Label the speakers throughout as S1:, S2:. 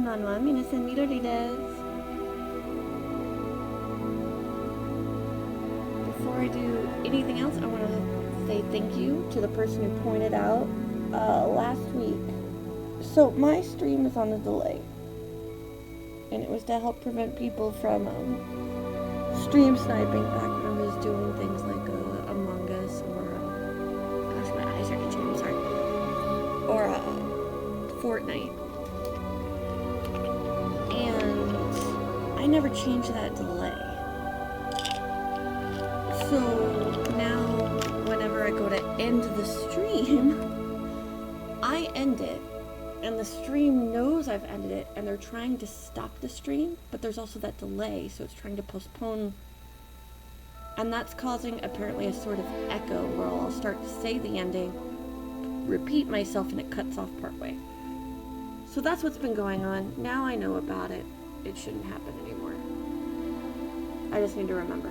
S1: Manuel. Before I do anything else, I want to say thank you to the person who pointed out last week. So my stream is on a delay, and it was to help prevent people from stream sniping back when I was doing things like Among Us or gosh, my eyes are itching. I'm sorry. Or Fortnite. And I never changed that delay. So now whenever I go to end the stream, I end it, and the stream knows I've ended it, and they're trying to stop the stream, but there's also that delay, so it's trying to postpone, and that's causing apparently a sort of echo where I'll start to say the ending, repeat myself, and it cuts off partway. So that's what's been going on. Now I know about it. It shouldn't happen anymore. I just need to remember.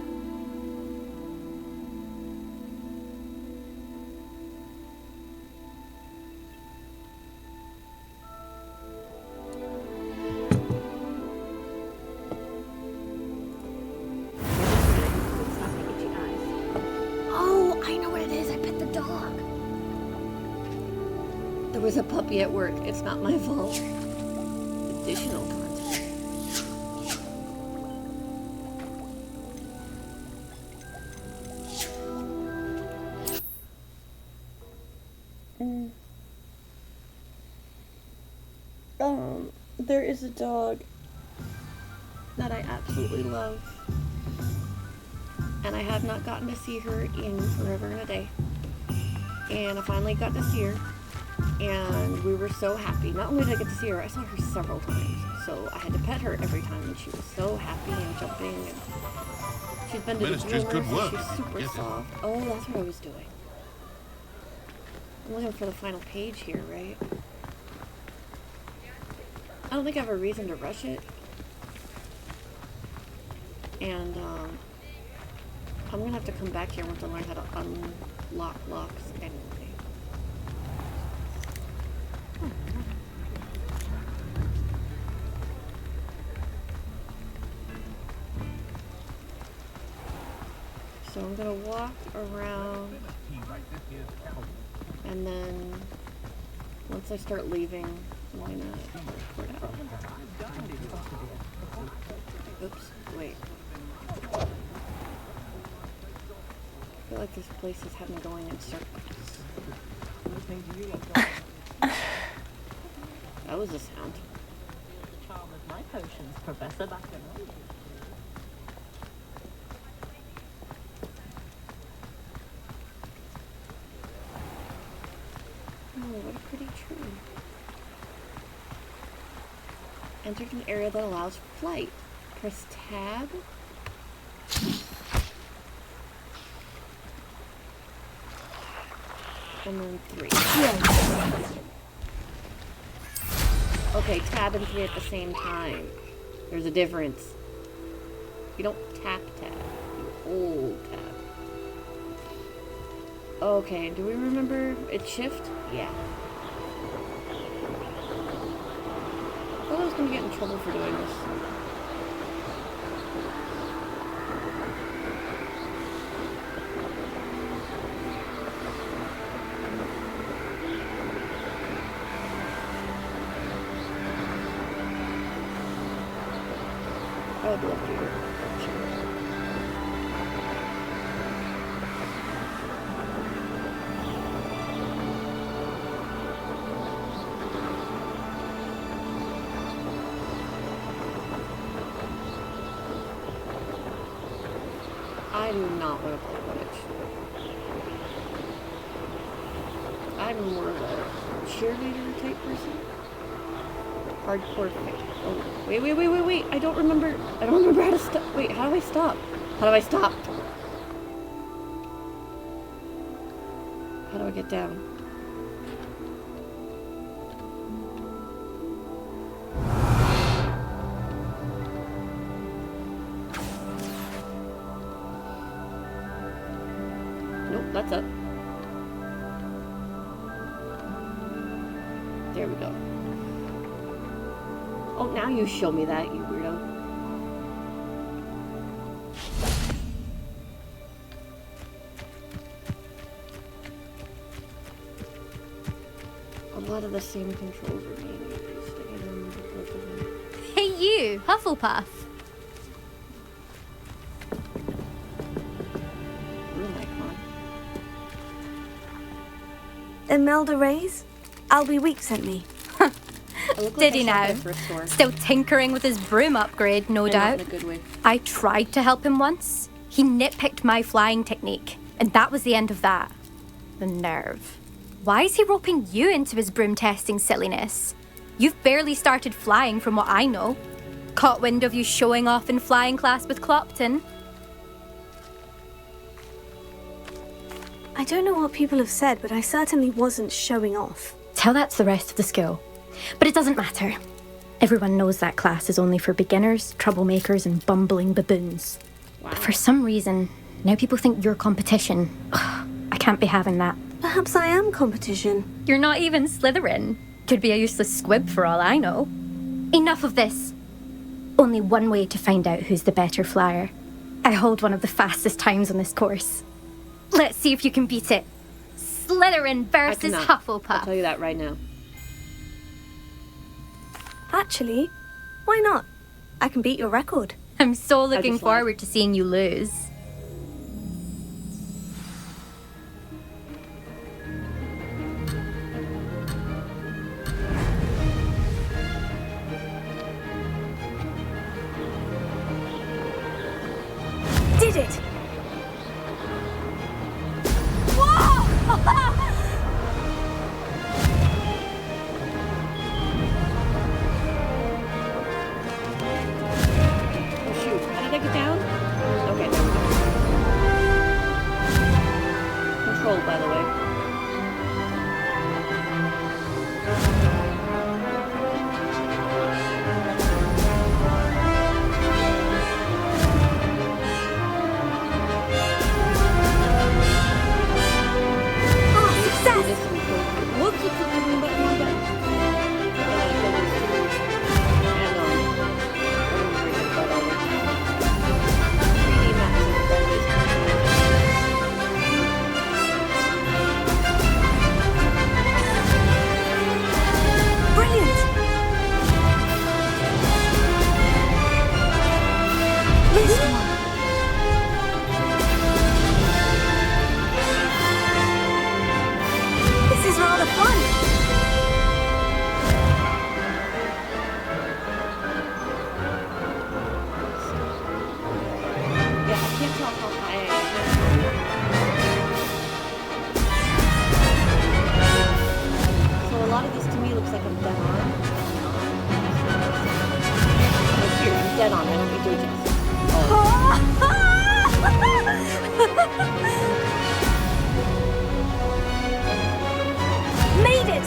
S1: Oh, I know what it is. I pet the dog. There was a puppy at work. It's not my fault. Additional content. There is a dog that I absolutely love, and I have not gotten to see her in forever and a day, and I finally got to see her, and we were so happy. Not only did I get to see her, I saw her several times, so I had to pet her every time, and she was so happy and jumping, and she's been to the groomers, and she's super soft. Oh, that's what I was doing. I'm looking for the final page here, right? I don't think I have a reason to rush it. And, I'm gonna have to come back here once I learn how to unlock locks anyway. So I'm gonna walk around, and then once I start leaving, why not report out? Oops, wait. I feel like this place is having going in circles. That was a sound.
S2: My potions, Professor Bakken.
S1: Oh, what a pretty tree. Entered an area that allows flight. Press tab. And then 3. Okay, tab and 3 at the same time. There's a difference. You don't tap tab. You hold tab. Okay, do we remember it's shift? Yeah. I thought I was gonna get in trouble for doing this. I would love to hear it. I do not want to play Quidditch. I'm more of a cheerleader type person. Hardcore fight. Oh, wait. I don't remember how to stop. Wait, how do I stop? How do I stop? How do I get down? Nope, that's up. There we go. Oh, now you show me that, you weirdo. A lot of the same controls are being used. I can't remember both of them.
S3: Hey you, Hufflepuff.
S1: Room icon.
S4: Imelda Reyes? Albie Week sent me.
S1: I look like
S3: Did
S1: I
S3: he
S1: shop at
S3: now?
S1: a thrift store.
S3: Still tinkering with his broom upgrade, no
S1: And
S3: doubt.
S1: not in a good way.
S3: I tried to help him once. He nitpicked my flying technique, and that was the end of that. The nerve. Why is he roping you into his broom testing silliness? You've barely started flying from what I know. Caught wind of you showing off in flying class with Clopton.
S4: I don't know what people have said, but I certainly wasn't showing off.
S3: Tell that to the rest of the school. But it doesn't matter. Everyone knows that class is only for beginners, troublemakers, and bumbling baboons.
S1: Wow.
S3: But for some reason, now people think you're competition. Ugh, I can't be having that.
S4: Perhaps I am competition.
S3: You're not even Slytherin. Could be a useless squib for all I know. Enough of this. Only one way to find out who's the better flyer. I hold one of the fastest times on this course. Let's see if you can beat it. Slytherin
S1: I
S3: versus
S1: cannot.
S3: Hufflepuff.
S1: I'll tell you that right now.
S4: Actually, why not? I can beat your record.
S3: I'm so looking
S1: just lied.
S3: forward to seeing you lose.
S4: Did it!
S1: Oh shoot, how did I get down? Okay, there we go. Controlled, by the way.
S4: Oh, success!
S1: This one goes- Whoops, whoops, whoops, wrong button, wrong button. Kill those two. And, 3D maps are always
S4: Brilliant! Missed one. This is rather fun.
S1: Yeah, I can't tell how high I am. So a lot of this to me looks like I'm dead on. Oh, here, I'm dead on. I don't need to adjust. Oh.
S4: Made it!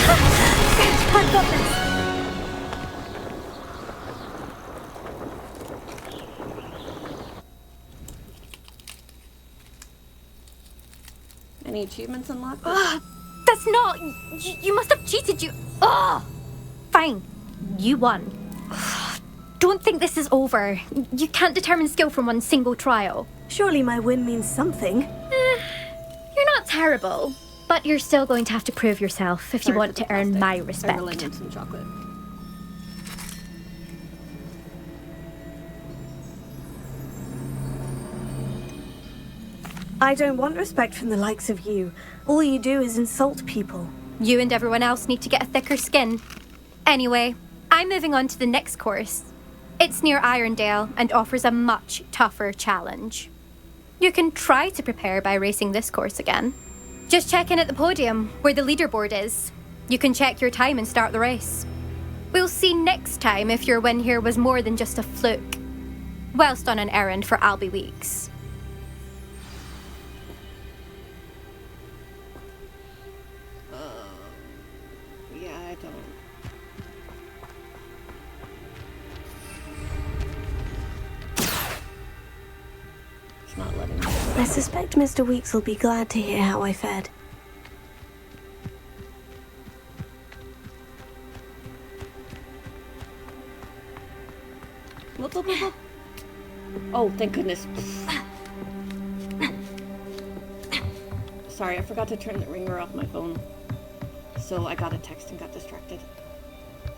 S4: I've got this.
S1: Any achievements unlocked?
S3: That's not... You must have cheated, you... Oh! Fine. You won. Don't think this is over. You can't determine skill from one single trial.
S4: Surely my win means something.
S3: You're not terrible, but you're still going to have to prove yourself if you
S1: Sorry
S3: want
S1: for
S3: to
S1: the
S3: earn
S1: plastic.
S3: my
S1: I really
S3: respect.
S1: need some chocolate.
S4: I don't want respect from the likes of you. All you do is insult people.
S3: You and everyone else need to get a thicker skin. Anyway, I'm moving on to the next course. It's near Irondale and offers a much tougher challenge. You can try to prepare by racing this course again. Just check in at the podium, where the leaderboard is. You can check your time and start the race. We'll see next time if your win here was more than just a fluke. Whilst on an errand for Albie Weeks.
S1: Yeah, I don't.
S4: I suspect Mr. Weeks will be glad to hear how I fared.
S1: Look, look, look, look. Oh, thank goodness. Sorry, I forgot to turn the ringer off my phone. So I got a text and got distracted.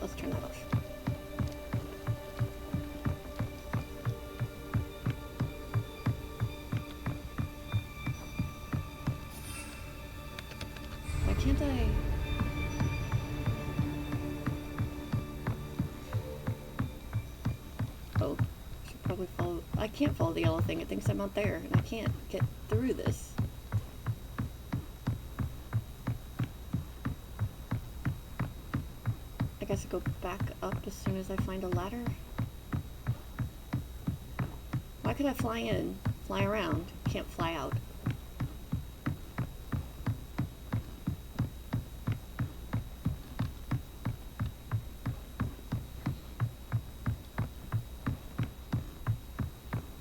S1: Let's turn that off. Why can't I? Oh, I should probably follow. I can't follow the yellow thing. It thinks I'm out there, and I can't get through this. I guess I go back up as soon as I find a ladder. Why could I fly in, fly around, can't fly out?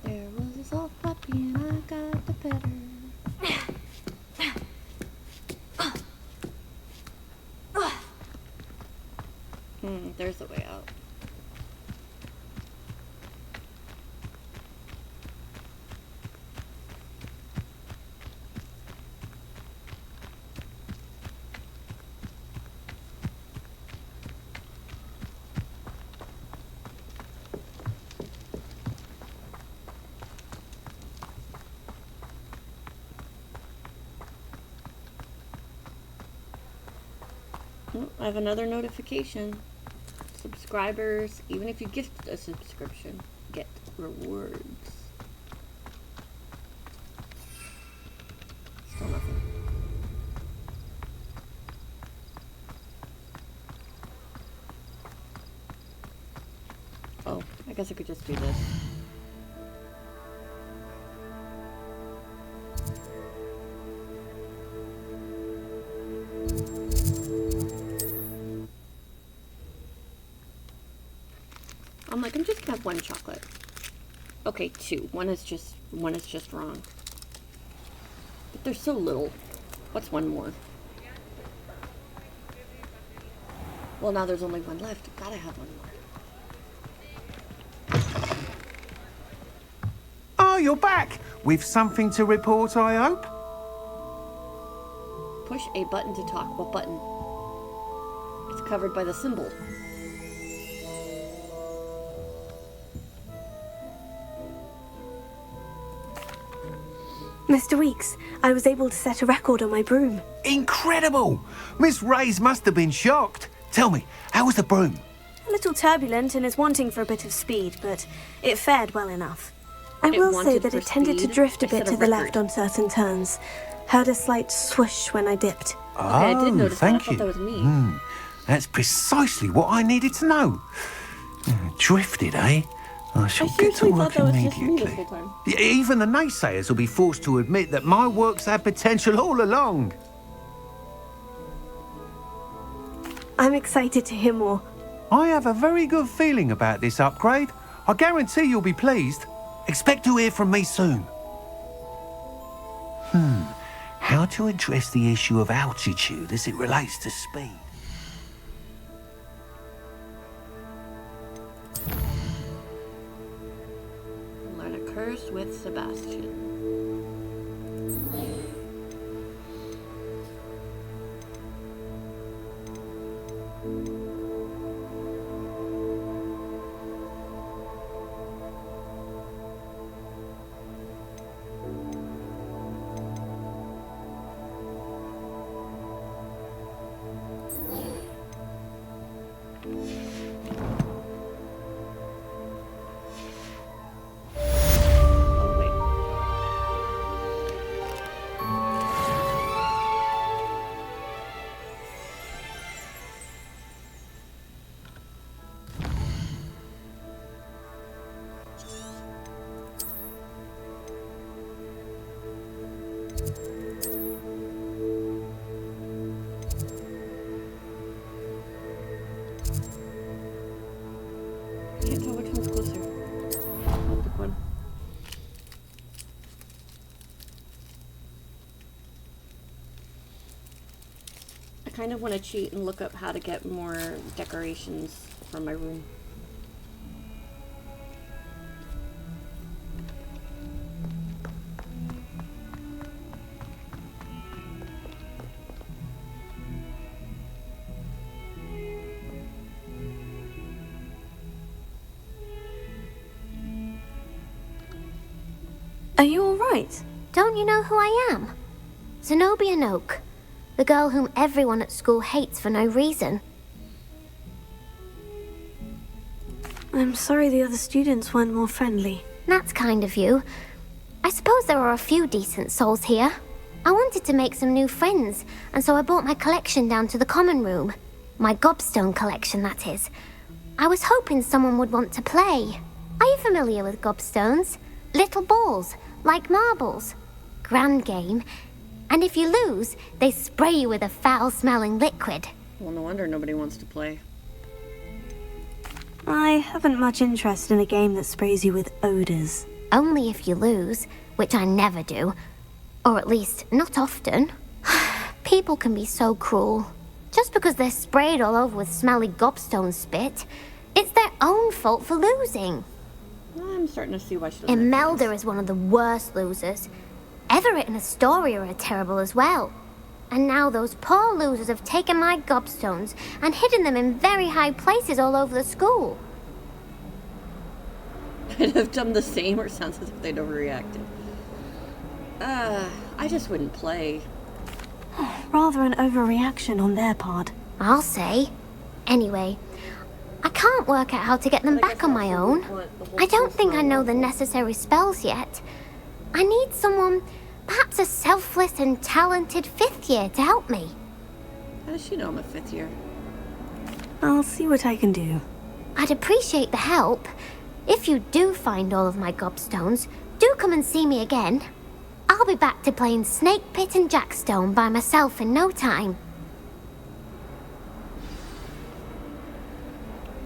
S1: There was a soft puppy and I got to pet her. There's the way out. Oh, I have another notification. Subscribers, even if you gift a subscription, get rewards. Still nothing. Oh, I guess I could just do this. I'm just gonna have one chocolate. Okay, two. One is just wrong. But there's so little. What's one more? Well, now there's only one left. Gotta have one more.
S5: Oh, you're back! With something to report, I hope?
S1: Push a button to talk. What button? It's covered by the symbol.
S4: Mr. Weeks, I was able to set a record on my broom.
S5: Incredible! Miss Reyes must have been shocked. Tell me, how was the broom?
S4: A little turbulent and is wanting for a bit of speed, but it fared well enough. I
S1: It
S4: will say
S1: wanted
S4: that
S1: for
S4: it tended to
S1: speed?
S4: drift a
S1: I said
S4: bit
S1: a
S4: to the
S1: record.
S4: left on certain turns. Heard a slight swoosh when I dipped.
S1: I did notice that. I
S5: thank
S1: thought
S5: you.
S1: that was me.
S5: That's precisely what I needed to know. Drifted, eh? I shall get to
S1: seriously
S5: work
S1: thought that was just me this
S5: immediately.
S1: whole time.
S5: Even the naysayers will be forced to admit that my work's had potential all along.
S4: I'm excited to hear more.
S5: I have a very good feeling about this upgrade. I guarantee you'll be pleased. Expect to hear from me soon. How to address the issue of altitude as it relates to speed?
S1: Learn a curse with Sebastian. kind of want to cheat and look up how to get more decorations for my room.
S4: Are you alright?
S6: Don't you know who I am? Zenobia Noak, the girl whom everyone at school hates for no reason.
S4: I'm sorry the other students weren't more friendly.
S6: That's kind of you. I suppose there are a few decent souls here. I wanted to make some new friends, and so I brought my collection down to the common room. My gobstone collection, that is. I was hoping someone would want to play. Are you familiar with gobstones? Little balls, like marbles. Grand game. And if you lose, they spray you with a foul-smelling liquid.
S1: Well, no wonder nobody wants to play.
S4: I haven't much interest in a game that sprays you with odors.
S6: Only if you lose, which I never do. Or at least, not often. People can be so cruel. Just because they're sprayed all over with smelly gobstone spit, it's their own fault for losing.
S1: I'm starting to see why she doesn't.
S6: Imelda is one of the worst losers. Everett and Astoria are terrible as well. And now those poor losers have taken my gobstones and hidden them in very high places all over the school.
S1: I'd have done the same, or sounds as if they'd overreacted. I just wouldn't play.
S4: Rather an overreaction on their part.
S6: I'll say. Anyway, I can't work out how to get them
S1: But I
S6: back
S1: guess
S6: on my
S1: also
S6: own.
S1: want the whole
S6: I don't
S1: school
S6: think I know the
S1: smell.
S6: necessary spells yet. I need someone, perhaps a selfless and talented fifth year to help me.
S1: How does she know I'm a fifth year?
S4: I'll see what I can do.
S6: I'd appreciate the help. If you do find all of my gobstones, do come and see me again. I'll be back to playing Snake Pit and Jackstone by myself in no time.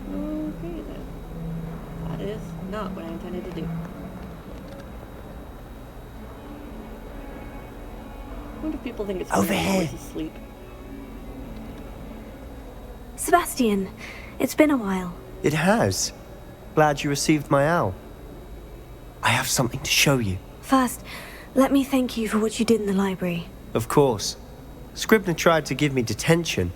S1: Okay then. That is not what I intended to do. I wonder if people think it's
S7: Over
S1: weird I'm always
S7: here.
S1: asleep.
S4: Sebastian, it's been a while.
S7: It has. Glad you received my owl. I have something to show you.
S4: First, let me thank you for what you did in the library.
S7: Of course. Scribner tried to give me detention,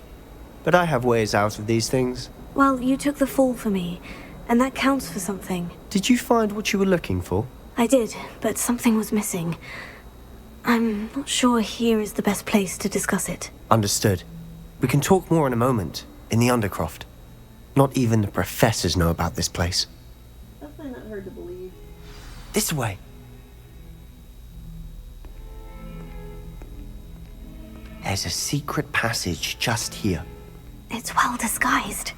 S7: but I have ways out of these things.
S4: Well, you took the fall for me, and that counts for something.
S7: Did you find what you were looking for?
S4: I did, but something was missing. I'm not sure here is the best place to discuss it.
S7: Understood. We can talk more in a moment, in the Undercroft. Not even the professors know about this place.
S1: That's not hard to believe.
S7: This way. There's a secret passage just here.
S4: It's well disguised.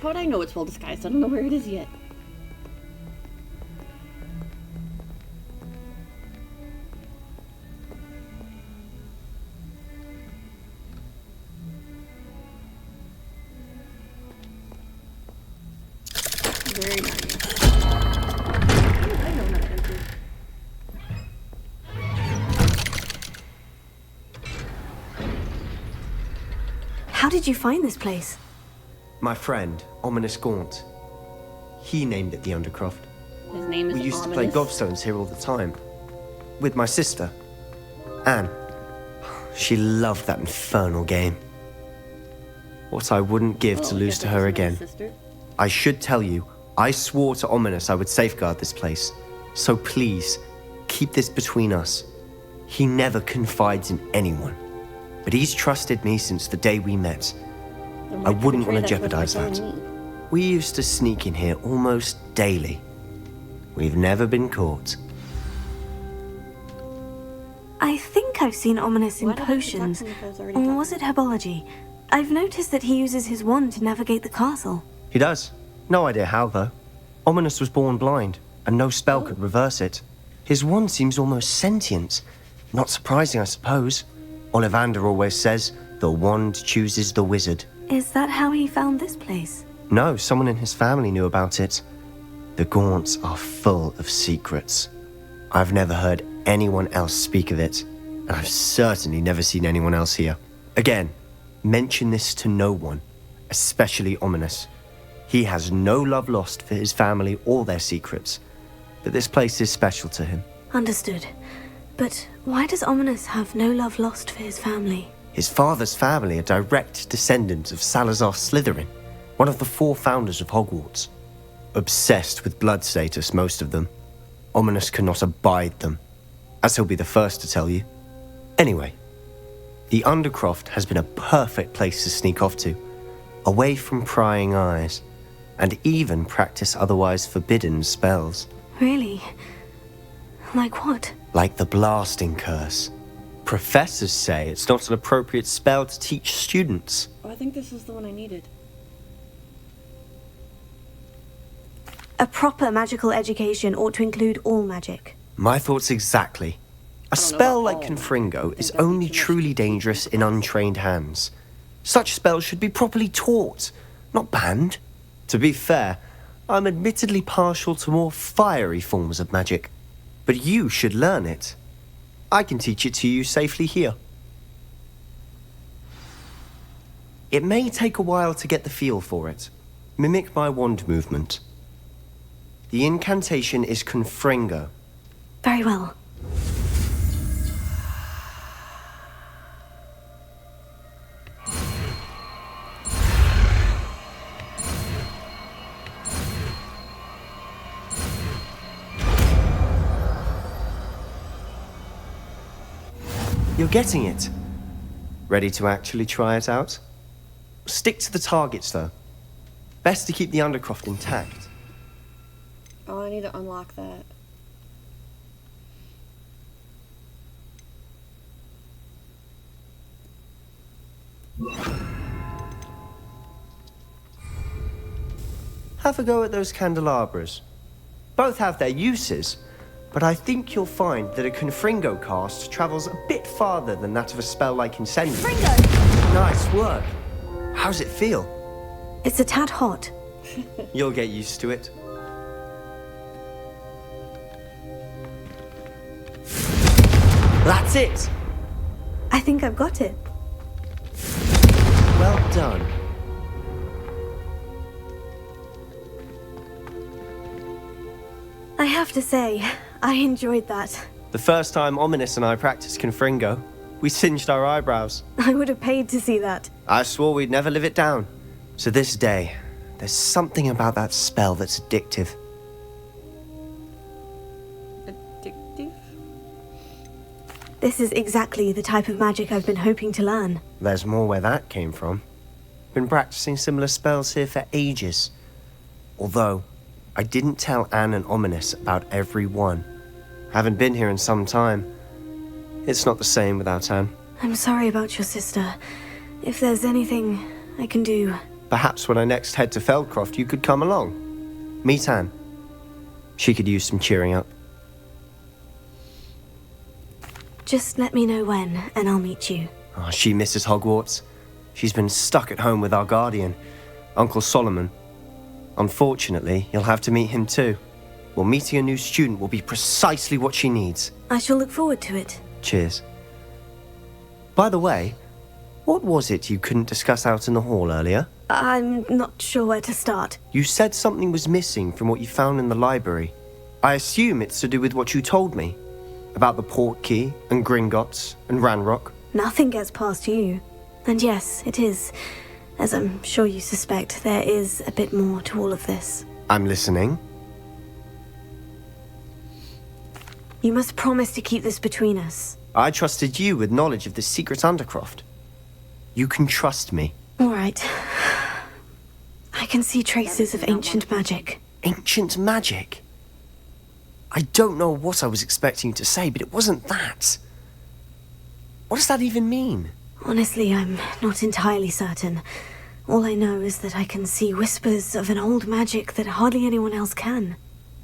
S1: How would I know it's well disguised? I don't know where it is yet. Very nice. I know how to enter.
S4: How did you find this place?
S7: My friend, Ominous Gaunt. He named it the Undercroft.
S1: His name is
S7: We used to play
S1: Ominous.
S7: gobstones here all the time. With my sister, Anne. She loved that infernal game. What I wouldn't give to
S1: Oh,
S7: lose
S1: yeah,
S7: to her
S1: that's
S7: again.
S1: my sister.
S7: I should tell you, I swore to Ominous I would safeguard this place. So please, keep this between us. He never confides in anyone. But he's trusted me since the day we met.
S1: Then
S7: I
S1: why'd you
S7: wouldn't
S1: betray
S7: want to
S1: that trust by
S7: jeopardize that.
S1: telling me?
S7: We used to sneak in here almost daily. We've never been caught.
S4: I think I've seen Ominous in
S1: Why did I have to talk
S4: potions.
S1: to him if I was already
S4: Or
S1: talking?
S4: was it herbology? I've noticed that he uses his wand to navigate the castle.
S7: He does. No idea how, though. Ominous was born blind, and no spell could reverse it. His wand seems almost sentient. Not surprising, I suppose. Ollivander always says, the wand chooses the wizard.
S4: Is that how he found this place?
S7: No, someone in his family knew about it. The Gaunts are full of secrets. I've never heard anyone else speak of it, and I've certainly never seen anyone else here. Again, mention this to no one, especially Ominous. He has no love lost for his family or their secrets, but this place is special to him.
S4: Understood. But why does Ominous have no love lost for his family?
S7: His father's family are direct descendants of Salazar Slytherin, one of the 4 founders of Hogwarts. Obsessed with blood status, most of them. Ominous cannot abide them, as he'll be the first to tell you. Anyway, the Undercroft has been a perfect place to sneak off to, away from prying eyes, and even practice otherwise forbidden spells.
S4: Really? Like what?
S7: Like the blasting curse. Professors say it's not an appropriate spell to teach students.
S1: Oh, I think this is the one I needed.
S4: A proper magical education ought to include all magic.
S7: My thoughts exactly. A spell like Confringo is only truly dangerous in untrained hands. Such spells should be properly taught, not banned. To be fair, I'm admittedly partial to more fiery forms of magic, but you should learn it. I can teach it to you safely here. It may take a while to get the feel for it. Mimic my wand movement. The incantation is Confringo.
S4: Very well.
S7: You're getting it. Ready to actually try it out? Stick to the targets, though. Best to keep the Undercroft intact.
S1: Oh, I need to unlock that.
S7: Have a go at those candelabras. Both have their uses, but I think you'll find that a Confringo cast travels a bit farther than that of a spell like Incendium.
S4: Confringo!
S7: Nice work. How's it feel?
S4: It's a tad hot.
S7: You'll get used to it. That's it!
S4: I think I've got it.
S7: Well done.
S4: I have to say, I enjoyed that.
S7: The first time Ominous and I practiced Confringo, we singed our eyebrows.
S4: I would have paid to see that.
S7: I swore we'd never live it down. To this day, there's something about that spell that's addictive.
S1: Addictive?
S4: This is exactly the type of magic I've been hoping to learn.
S7: There's more where that came from. Been practicing similar spells here for ages. Although, I didn't tell Anne and Ominous about every one. Haven't been here in some time. It's not the same without Anne.
S4: I'm sorry about your sister. If there's anything I can do...
S7: Perhaps when I next head to Feldcroft, you could come along. Meet Anne. She could use some cheering up.
S4: Just let me know when, and I'll meet you.
S7: Oh, she misses Hogwarts. She's been stuck at home with our guardian, Uncle Solomon. Unfortunately, you'll have to meet him too. Well, meeting a new student will be precisely what she needs.
S4: I shall look forward to it.
S7: Cheers. By the way, what was it you couldn't discuss out in the hall earlier?
S4: I'm not sure where to start.
S7: You said something was missing from what you found in the library. I assume it's to do with what you told me. About the Portkey, and Gringotts, and Ranrock.
S4: Nothing gets past you. And yes, it is. As I'm sure you suspect, there is a bit more to all of this.
S7: I'm listening.
S4: You must promise to keep this between us.
S7: I trusted you with knowledge of the secret Undercroft. You can trust me.
S4: All right. I can see traces of ancient magic.
S7: Ancient magic? I don't know what I was expecting you to say, but it wasn't that. What does that even mean?
S4: Honestly, I'm not entirely certain. All I know is that I can see whispers of an old magic that hardly anyone else can.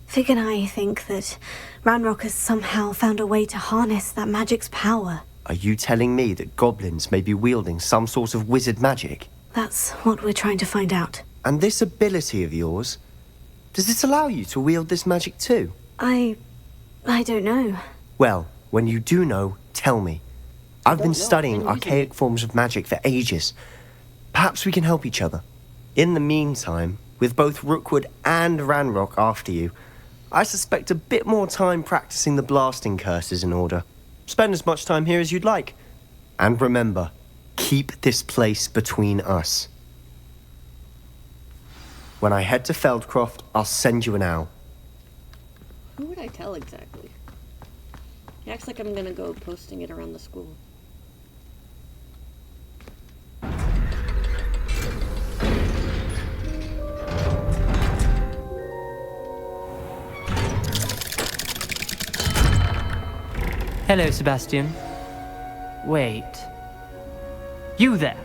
S4: Fig and I think that Ranrock has somehow found a way to harness that magic's power.
S7: Are you telling me that goblins may be wielding some sort of wizard magic?
S4: That's what we're trying to find out.
S7: And this ability of yours, does it allow you to wield this magic too?
S4: I don't know.
S7: Well, when you do know, tell me. I've been studying archaic forms of magic for ages. Perhaps we can help each other. In the meantime, with both Rookwood and Ranrock after you, I suspect a bit more time practicing the blasting curse is in order. Spend as much time here as you'd like. And remember, keep this place between us. When I head to Feldcroft, I'll send you an owl.
S1: Who would I tell exactly? He acts like I'm gonna go posting it around the school.
S8: Hello, Sebastian. Wait. You there?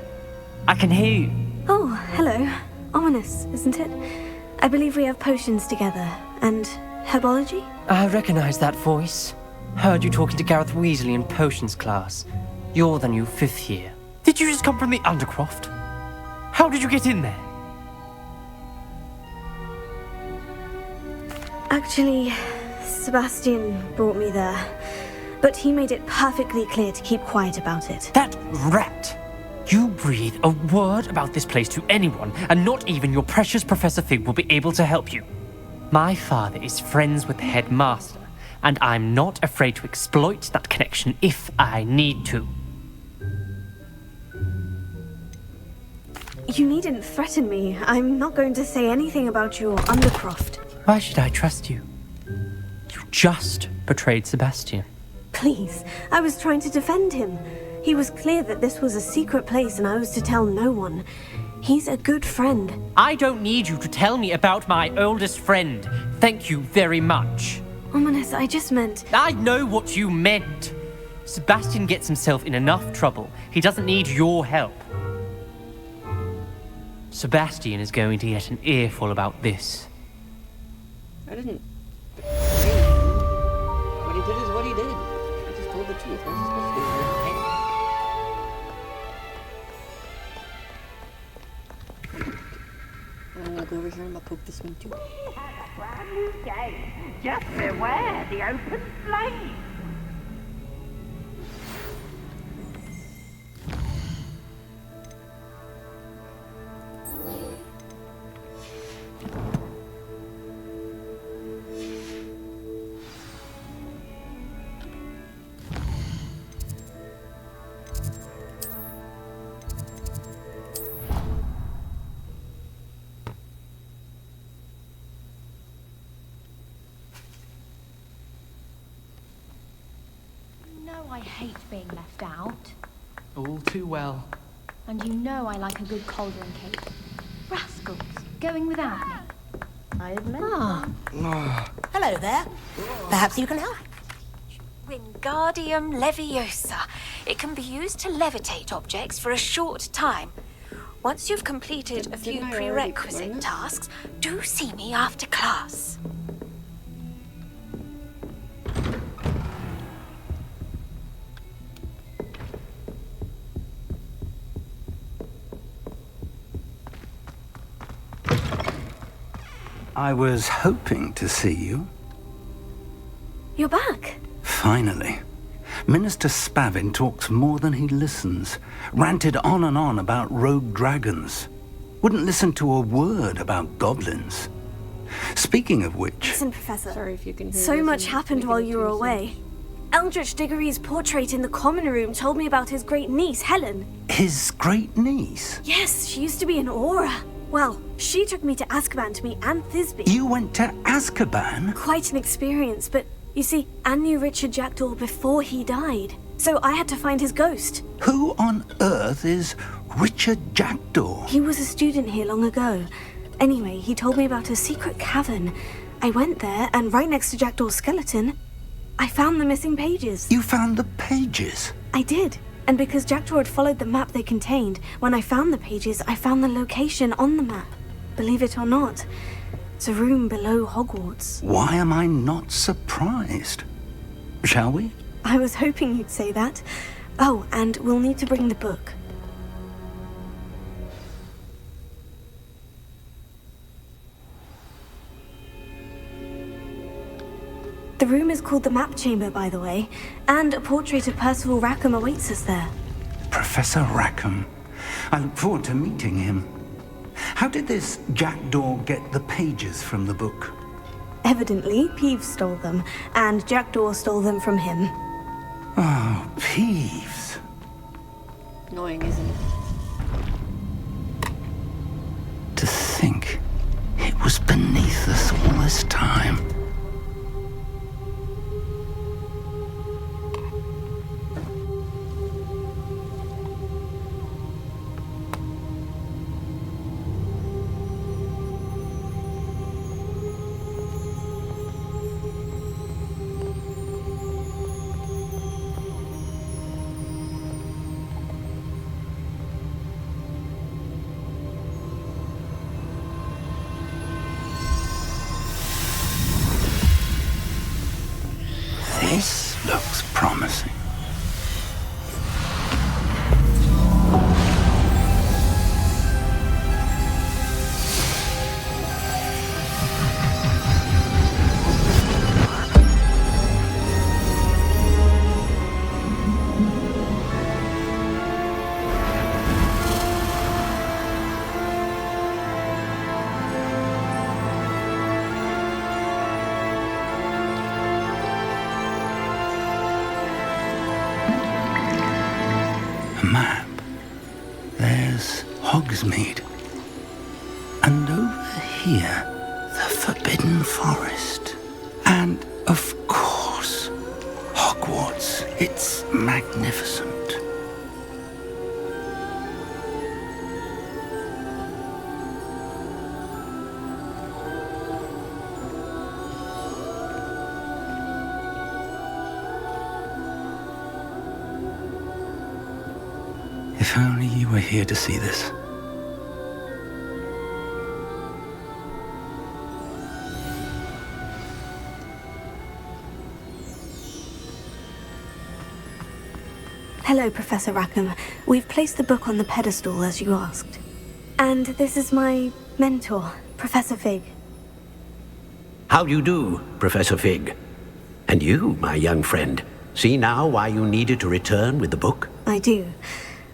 S8: I can hear you.
S4: Oh, hello. Ominous, isn't it? I believe we have potions together. And herbology?
S8: I recognize that voice. Heard you talking to Gareth Weasley in potions class. You're the new 5th year. Did you just come from the Undercroft? How did you get in there?
S4: Actually, Sebastian brought me there. But he made it perfectly clear to keep quiet about it.
S8: That rat! You breathe a word about this place to anyone, and not even your precious Professor Fig will be able to help you. My father is friends with the headmaster, and I'm not afraid to exploit that connection if I need to.
S4: You needn't threaten me. I'm not going to say anything about your Undercroft.
S8: Why should I trust you? You just betrayed Sebastian.
S4: Please, I was trying to defend him. He was clear that this was a secret place and I was to tell no one. He's a good friend.
S8: I don't need you to tell me about my oldest friend. Thank you very much.
S4: Ominous, I just meant...
S8: I know what you meant. Sebastian gets himself in enough trouble. He doesn't need your help. Sebastian is going to get an earful about this.
S1: I didn't betray him. What he did is what he did. I just told the truth. I was supposed to do I'm gonna go over here and I'll poke this one too.
S2: We have a brand new game. Just beware the open flame.
S9: I hate being left out.
S10: All too well.
S9: And you know I like a good cauldron cake. Rascals, going without me.
S2: I admit.
S11: Hello there. Perhaps you can help.
S12: Wingardium Leviosa. It can be used to levitate objects for a short time. Once you've completed a few
S1: Didn't I already
S12: prerequisite
S1: learn this?
S12: tasks, do see me after class.
S13: I was hoping to see you.
S4: You're back.
S13: Finally. Minister Spavin talks more than he listens. Ranted on and on about rogue dragons. Wouldn't listen to a word about goblins. Speaking of which...
S4: Listen, Professor.
S1: Sorry if you can hear
S4: So
S1: this
S4: much
S1: and
S4: happened
S1: making
S4: while
S1: it
S4: you were
S1: too
S4: away. Eldritch Diggory's portrait in the common room told me about his great niece, Helen.
S13: His great niece?
S4: Yes, she used to be an Aura. Well, she took me to Azkaban to meet Anne Thisbe.
S13: You went to Azkaban?
S4: Quite an experience, but you see, Anne knew Richard Jackdaw before he died. So I had to find his ghost.
S13: Who on earth is Richard Jackdaw?
S4: He was a student here long ago. Anyway, he told me about a secret cavern. I went there, and right next to Jackdaw's skeleton, I found the missing pages.
S13: You found the pages?
S4: I did. And because Jackdaw had followed the map they contained, when I found the pages, I found the location on the map. Believe it or not, it's a room below Hogwarts.
S13: Why am I not surprised? Shall we?
S4: I was hoping you'd say that. Oh, and we'll need to bring the book. The The room is called the Map Chamber, by the way, and a portrait of Percival Rackham awaits us there.
S13: Professor Rackham. I look forward to meeting him. How did this jackdaw get the pages from the book?
S4: Evidently, Peeves stole them, and Jackdaw stole them from him.
S13: Oh, Peeves.
S1: Annoying, isn't it?
S13: To think it was beneath us all this time. This looks promising. Map. There's Hogsmeade. And over here, the Forbidden Forest. And, of course, Hogwarts. It's magnificent. If only you were here to see this.
S4: Hello, Professor Rackham. We've placed the book on the pedestal as you asked. And this is my mentor, Professor Fig.
S14: How do you do, Professor Fig? And you, my young friend, see now why you needed to return with the book?
S4: I do.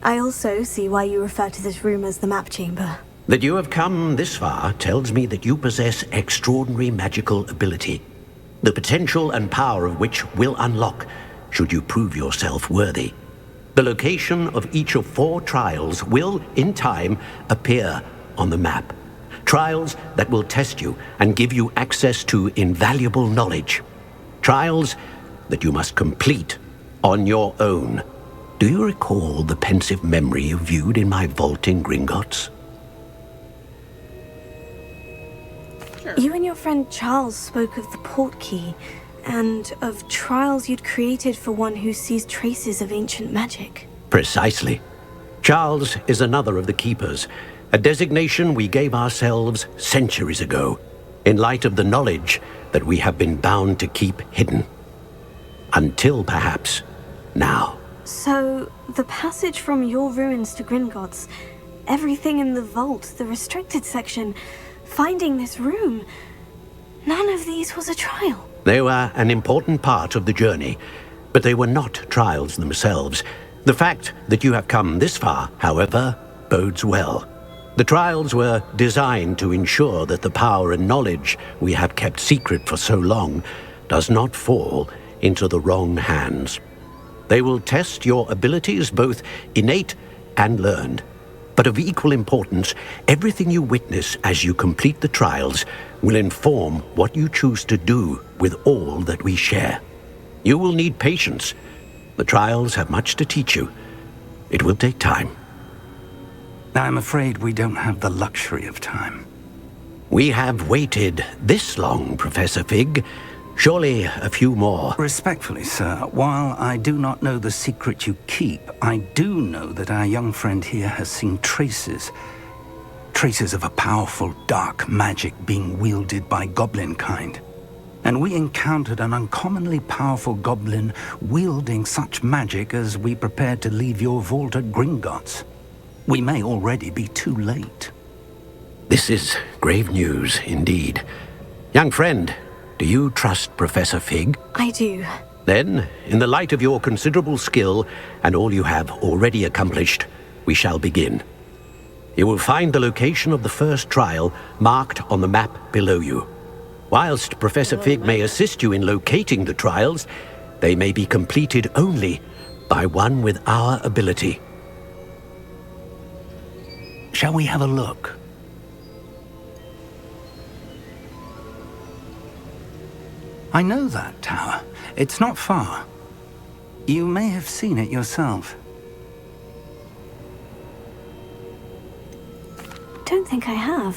S4: I also see why you refer to this room as the Map Chamber.
S14: That you have come this far tells me that you possess extraordinary magical ability, the potential and power of which will unlock should you prove yourself worthy. The location of each of 4 trials will, in time, appear on the map. Trials that will test you and give you access to invaluable knowledge. Trials that you must complete on your own. Do you recall the pensive memory you viewed in my vault in Gringotts?
S1: Sure.
S4: You and your friend Charles spoke of the portkey, and of trials you'd created for one who sees traces of ancient magic.
S14: Precisely. Charles is another of the Keepers, a designation we gave ourselves centuries ago, in light of the knowledge that we have been bound to keep hidden. Until, perhaps, now.
S4: So, the passage from your ruins to Gringotts, everything in the vault, the restricted section, finding this room, none of these was a trial.
S14: They were an important part of the journey, but they were not trials themselves. The fact that you have come this far, however, bodes well. The trials were designed to ensure that the power and knowledge we have kept secret for so long does not fall into the wrong hands. They will test your abilities, both innate and learned. But of equal importance, everything you witness as you complete the trials will inform what you choose to do with all that we share. You will need patience. The trials have much to teach you. It will take time.
S13: I'm afraid we don't have the luxury of time.
S14: We have waited this long, Professor Fig. Surely a few more.
S13: Respectfully, sir, while I do not know the secret you keep, I do know that our young friend here has seen traces of a powerful dark magic being wielded by goblin kind. And we encountered an uncommonly powerful goblin wielding such magic as we prepared to leave your vault at Gringotts. We may already be too late.
S14: This is grave news indeed. Young friend, Do you trust Professor Fig?
S4: I do.
S14: Then, in the light of your considerable skill and all you have already accomplished, we shall begin. You will find the location of the first trial marked on the map below you. Whilst Professor Fig may assist you in locating the trials, they may be completed only by one with our ability.
S13: Shall we have a look? I know that tower. It's not far. You may have seen it yourself.
S4: Don't think I have.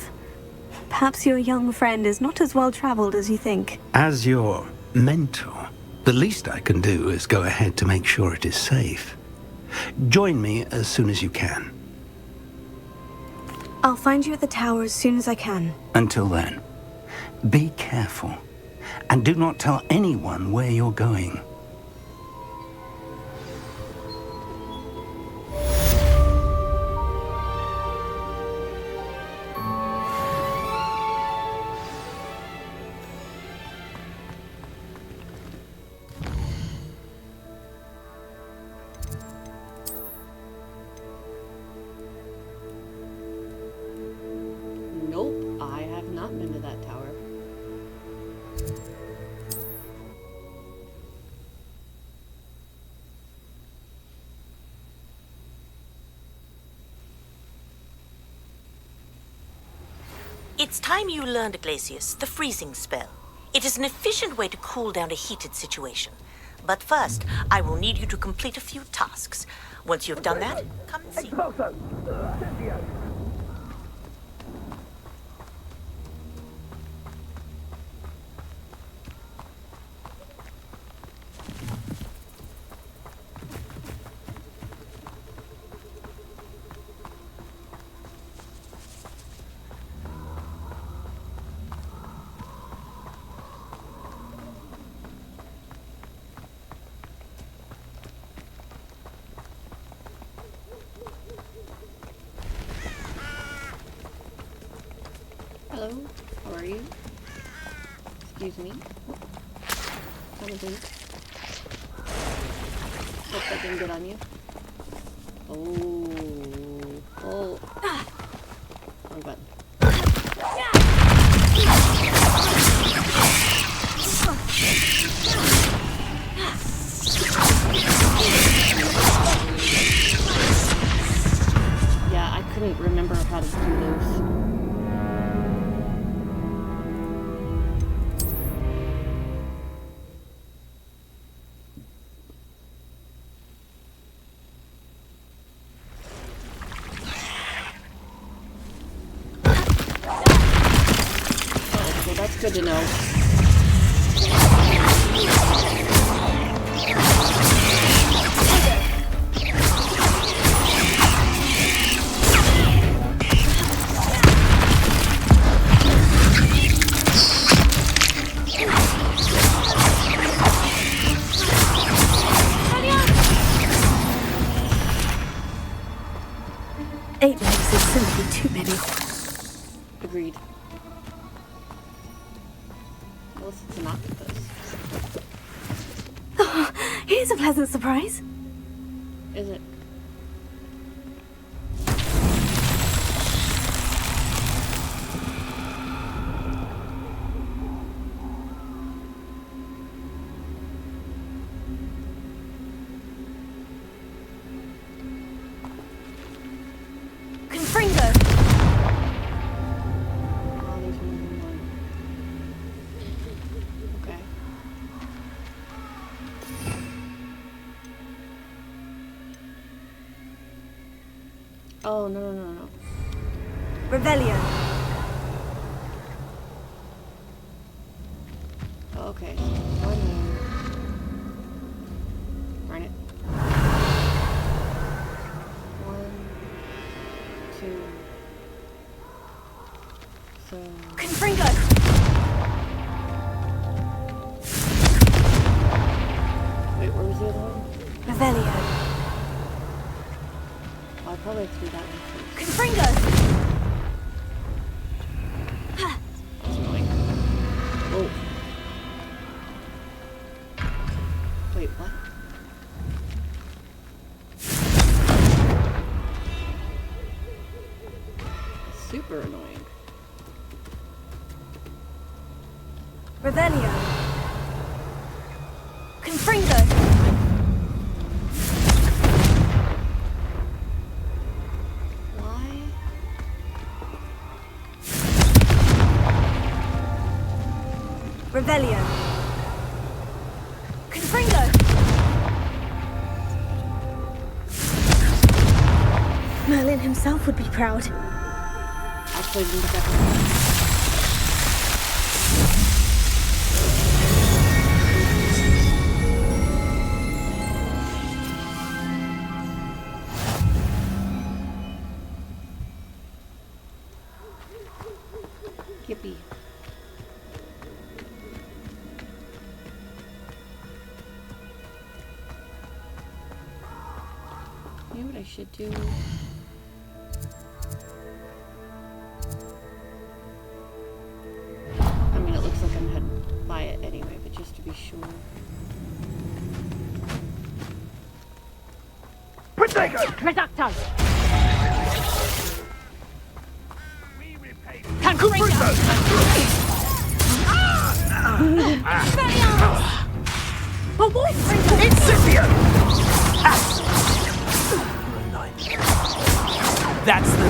S4: Perhaps your young friend is not as well traveled as you think.
S13: As your mentor, the least I can do is go ahead to make sure it is safe. Join me as soon as you can.
S4: I'll find you at the tower as soon as I can.
S13: Until then, be careful. And do not tell anyone where you're going.
S1: Nope, I have not been to that tower.
S15: It's time you learned, Glacius, the freezing spell. It is an efficient way to cool down a heated situation. But first, I will need you to complete a few tasks. Once you've done that, come and see me.
S1: Hello, how are you? Excuse me. Come in. Hope I can get on you. Oh. Wrong button. Yeah, I couldn't remember how to do those. That's good to know.
S4: Eight legs is simply too many.
S1: Agreed. Unless it's an octopus.
S4: Oh, here's a pleasant surprise.
S1: Is it?
S4: Confringo!
S1: Oh, there's more than one. Okay. Oh, no.
S4: Revelio.
S1: Oh, okay. One more. Run it. 1, 2. So.
S4: Confringo!
S1: Wait, where was the other one?
S4: Revelio.
S1: Oh, I probably have to do that one first.
S4: Confringo!
S1: That's annoying. Oh.
S4: Revelio. Confringo.
S1: Why?
S4: Revelio. Confringo. Merlin himself would be proud.
S1: Actually, didn't get that. Yippee. You know what I should do? I mean, it looks like I'm heading by it anyway, but just to be sure.
S2: Protego! Reducto!
S16: Confringo!
S4: But what?
S16: Incipio! That's the...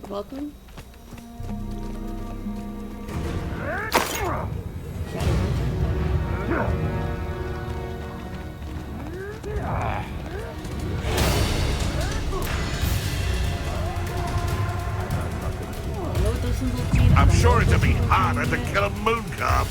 S1: Welcome.
S17: I'm sure it'll be harder to kill a moon calf.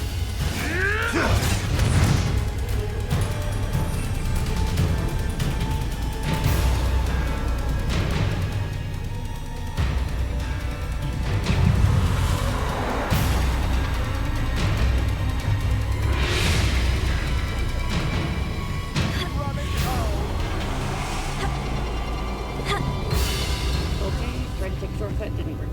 S1: Okay, tried to take shortcut, didn't work.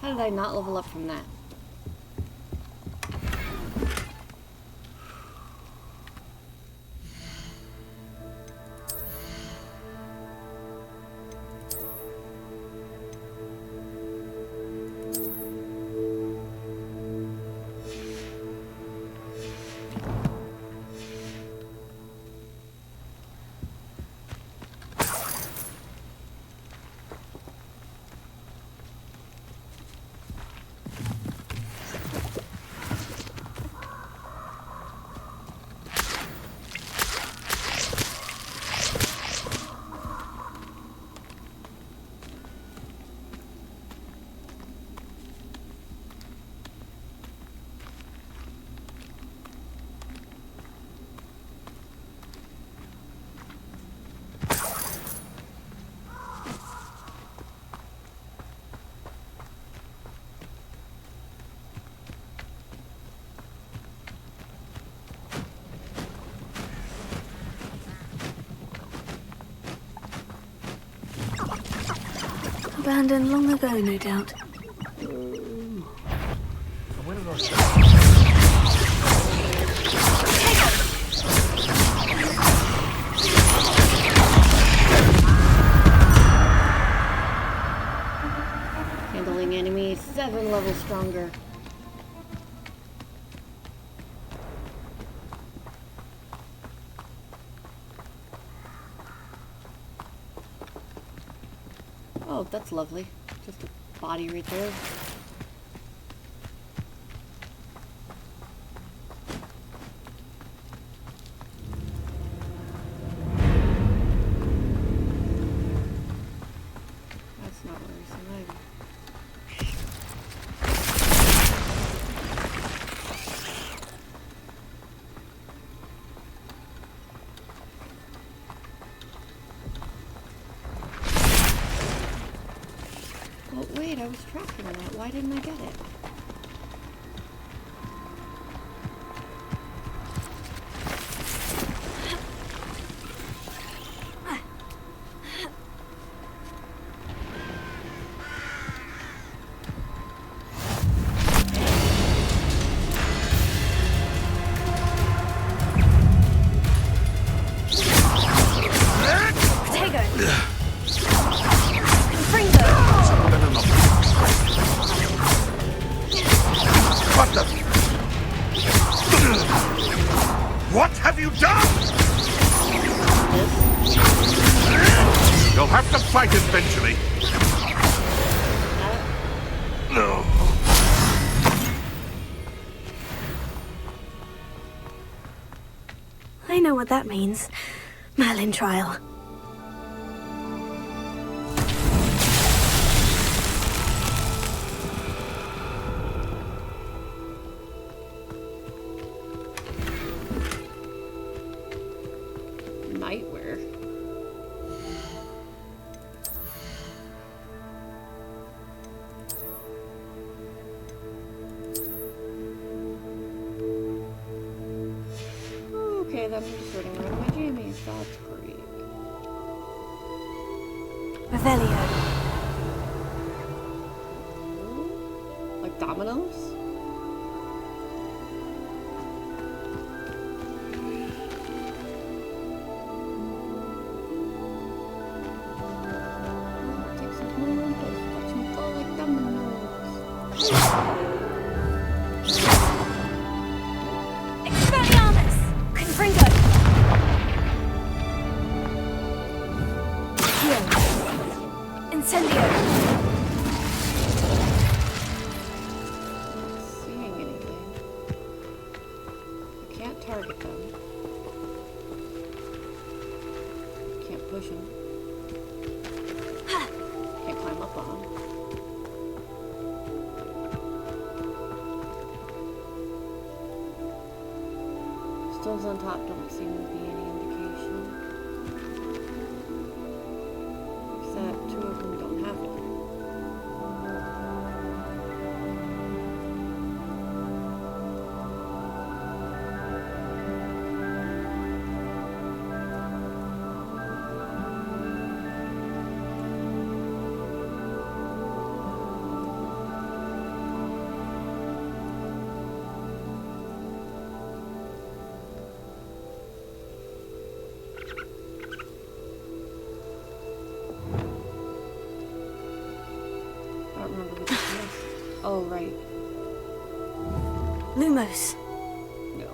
S1: How did I not level up from that?
S4: Abandoned long ago, no doubt.
S1: Handling enemies 7 levels stronger. Oh, that's lovely. Just a body right there. That's not worrisome either. Well, wait, I was tracking that. Why didn't I get it?
S17: What have you done? You'll have to fight eventually. No.
S4: I know what that means. Merlin trial.
S1: Nightwear. Okay, then I'm just running around my jammies. That's great.
S4: Revelio.
S1: Like dominoes? Take some momentos, watch them fall like dominoes.
S3: Expelliarmus! Confringo! Incendio!
S1: Not seeing anything. I can't target them. Can't push them. Can't climb up on them. Stones on top don't seem to be any indication. Except 2 of them don't have one. I don't remember what this is. Oh, right.
S4: Lumos.
S1: No.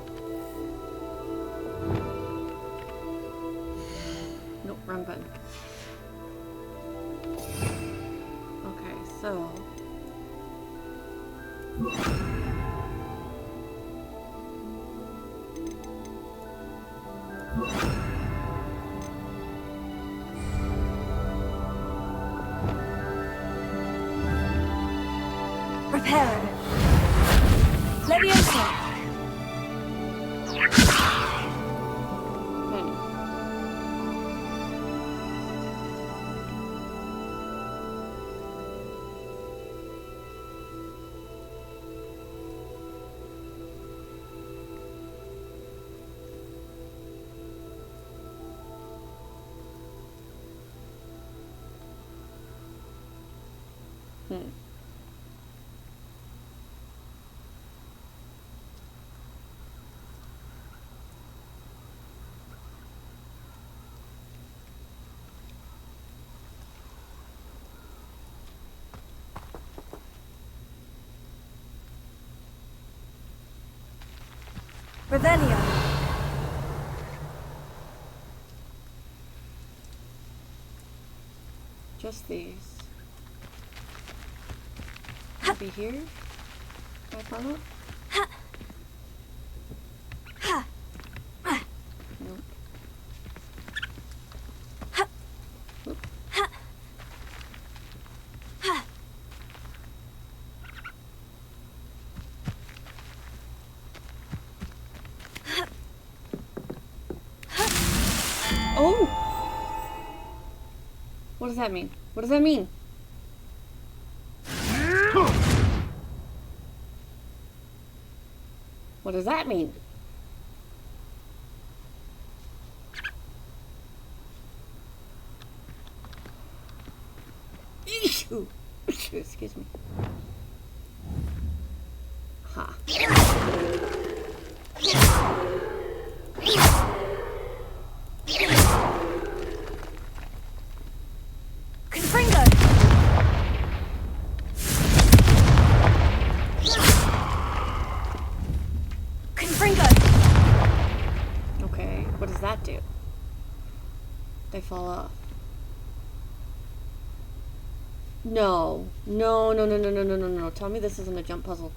S1: Nope, wrong button. Okay, so...
S3: Reparo. Leviosa.
S4: Revelio.
S1: Just these. Maybe here? Can I follow? Nope. Oop. Oh! What does that mean? What does that mean? What does that mean? Ooh. Excuse me. Ha.
S4: Confringo! Confringo!
S1: Okay, what does that do? They fall off. No. No, no, no, no, no, no, no, no. Tell me this isn't a jump puzzle.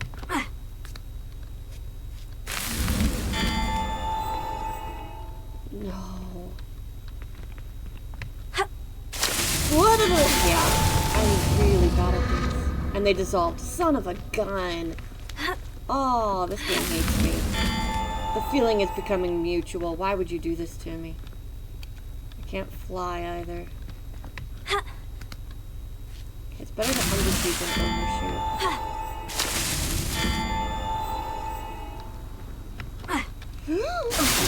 S1: No. What are those? Yeah, I'm really bad at these. And they dissolved. Son of a gun. Oh, this game hates me. The feeling is becoming mutual. Why would you do this to me? I can't fly either. It's better to undershoot than overshoot.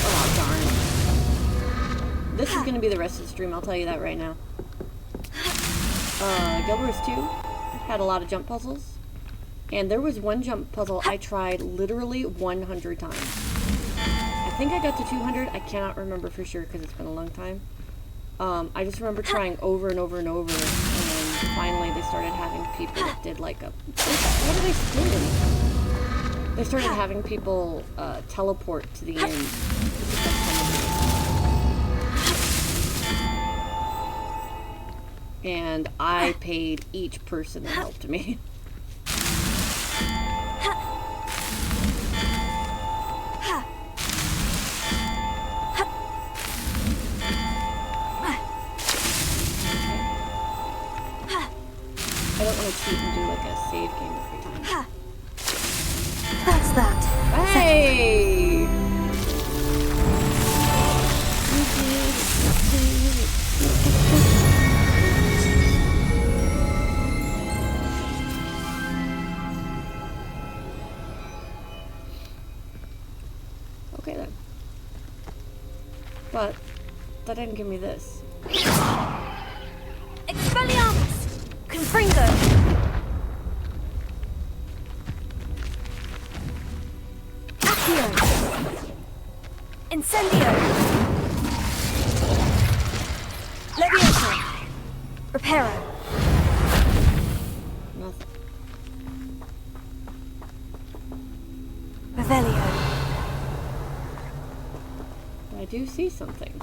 S1: Oh, darn. This is going to be the rest of the stream, I'll tell you that right now. Guild Wars 2 had a lot of jump puzzles. And there was one jump puzzle I tried literally 100 times. I think I got to 200. I cannot remember for sure because it's been a long time. I just remember trying over and over and over. And finally they started having people that did like a... What are they doing? They started having people teleport to the end. And I paid each person that helped me. I don't want to cheat and do like a save game every time.
S4: That's that.
S1: Hey! Okay then. But that didn't give me this.
S4: Expelliarmus! Confringo! Accio! Incendio! Levioso! Reparo!
S1: Nothing.
S4: Revelio!
S1: I do see something.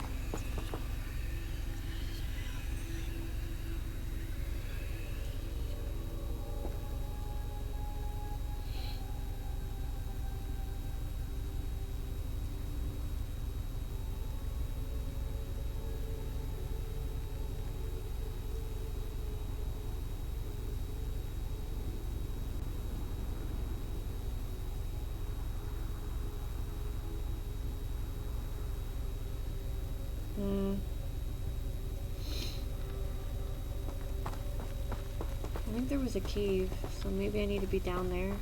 S1: I think there was a cave, so maybe I need to be down there.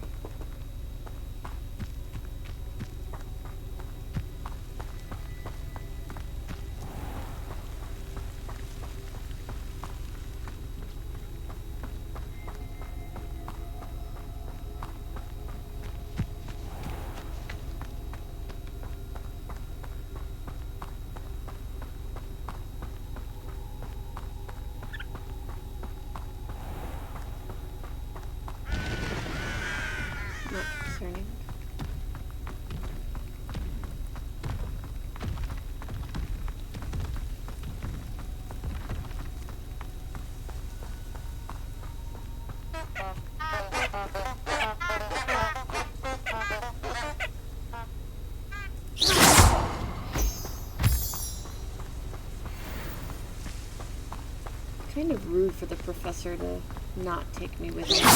S1: kind of rude for the professor to not take me with him.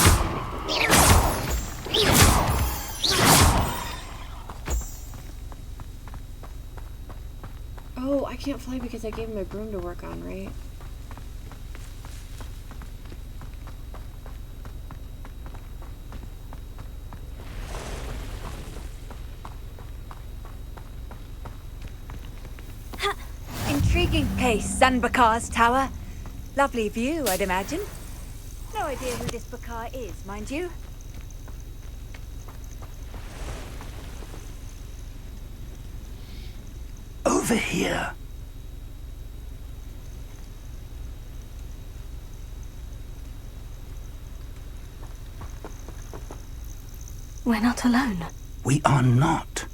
S1: Oh, I can't fly because I gave him a broom to work on, right?
S18: Intriguing place, Zanbakar's tower. Lovely view, I'd imagine. No idea who this Bakar is, mind you.
S13: Over here.
S4: We're not alone.
S13: We are not.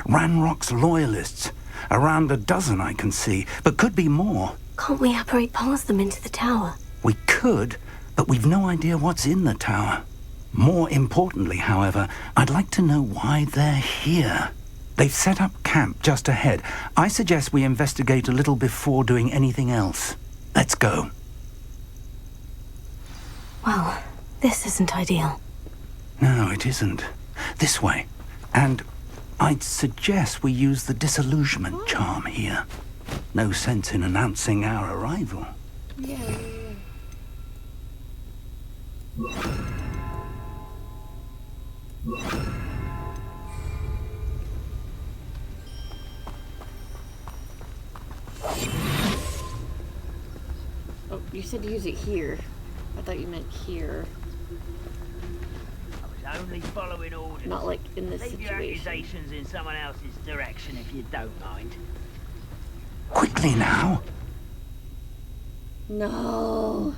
S13: Ranrock's loyalists. Around a dozen I can see, but could be more.
S4: Can't we apparate past them into the tower?
S13: We could, but we've no idea what's in the tower. More importantly, however, I'd like to know why they're here. They've set up camp just ahead. I suggest we investigate a little before doing anything else. Let's go.
S4: Well, this isn't ideal.
S13: No, it isn't. This way. And I'd suggest we use the disillusionment charm here. No sense in announcing our arrival.
S1: Yeah. Oh, you said to use it here. I thought you meant here.
S2: I was only following orders.
S1: Not like in this
S2: Leave your
S1: situation.
S2: accusations in someone else's direction if you don't mind.
S13: Quickly now.
S1: No.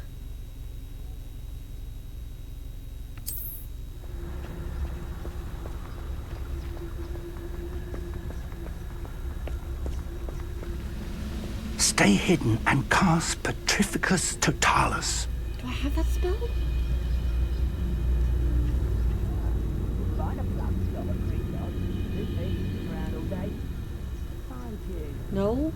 S13: Stay hidden and cast Petrificus Totalis.
S1: Do I have that spell? No?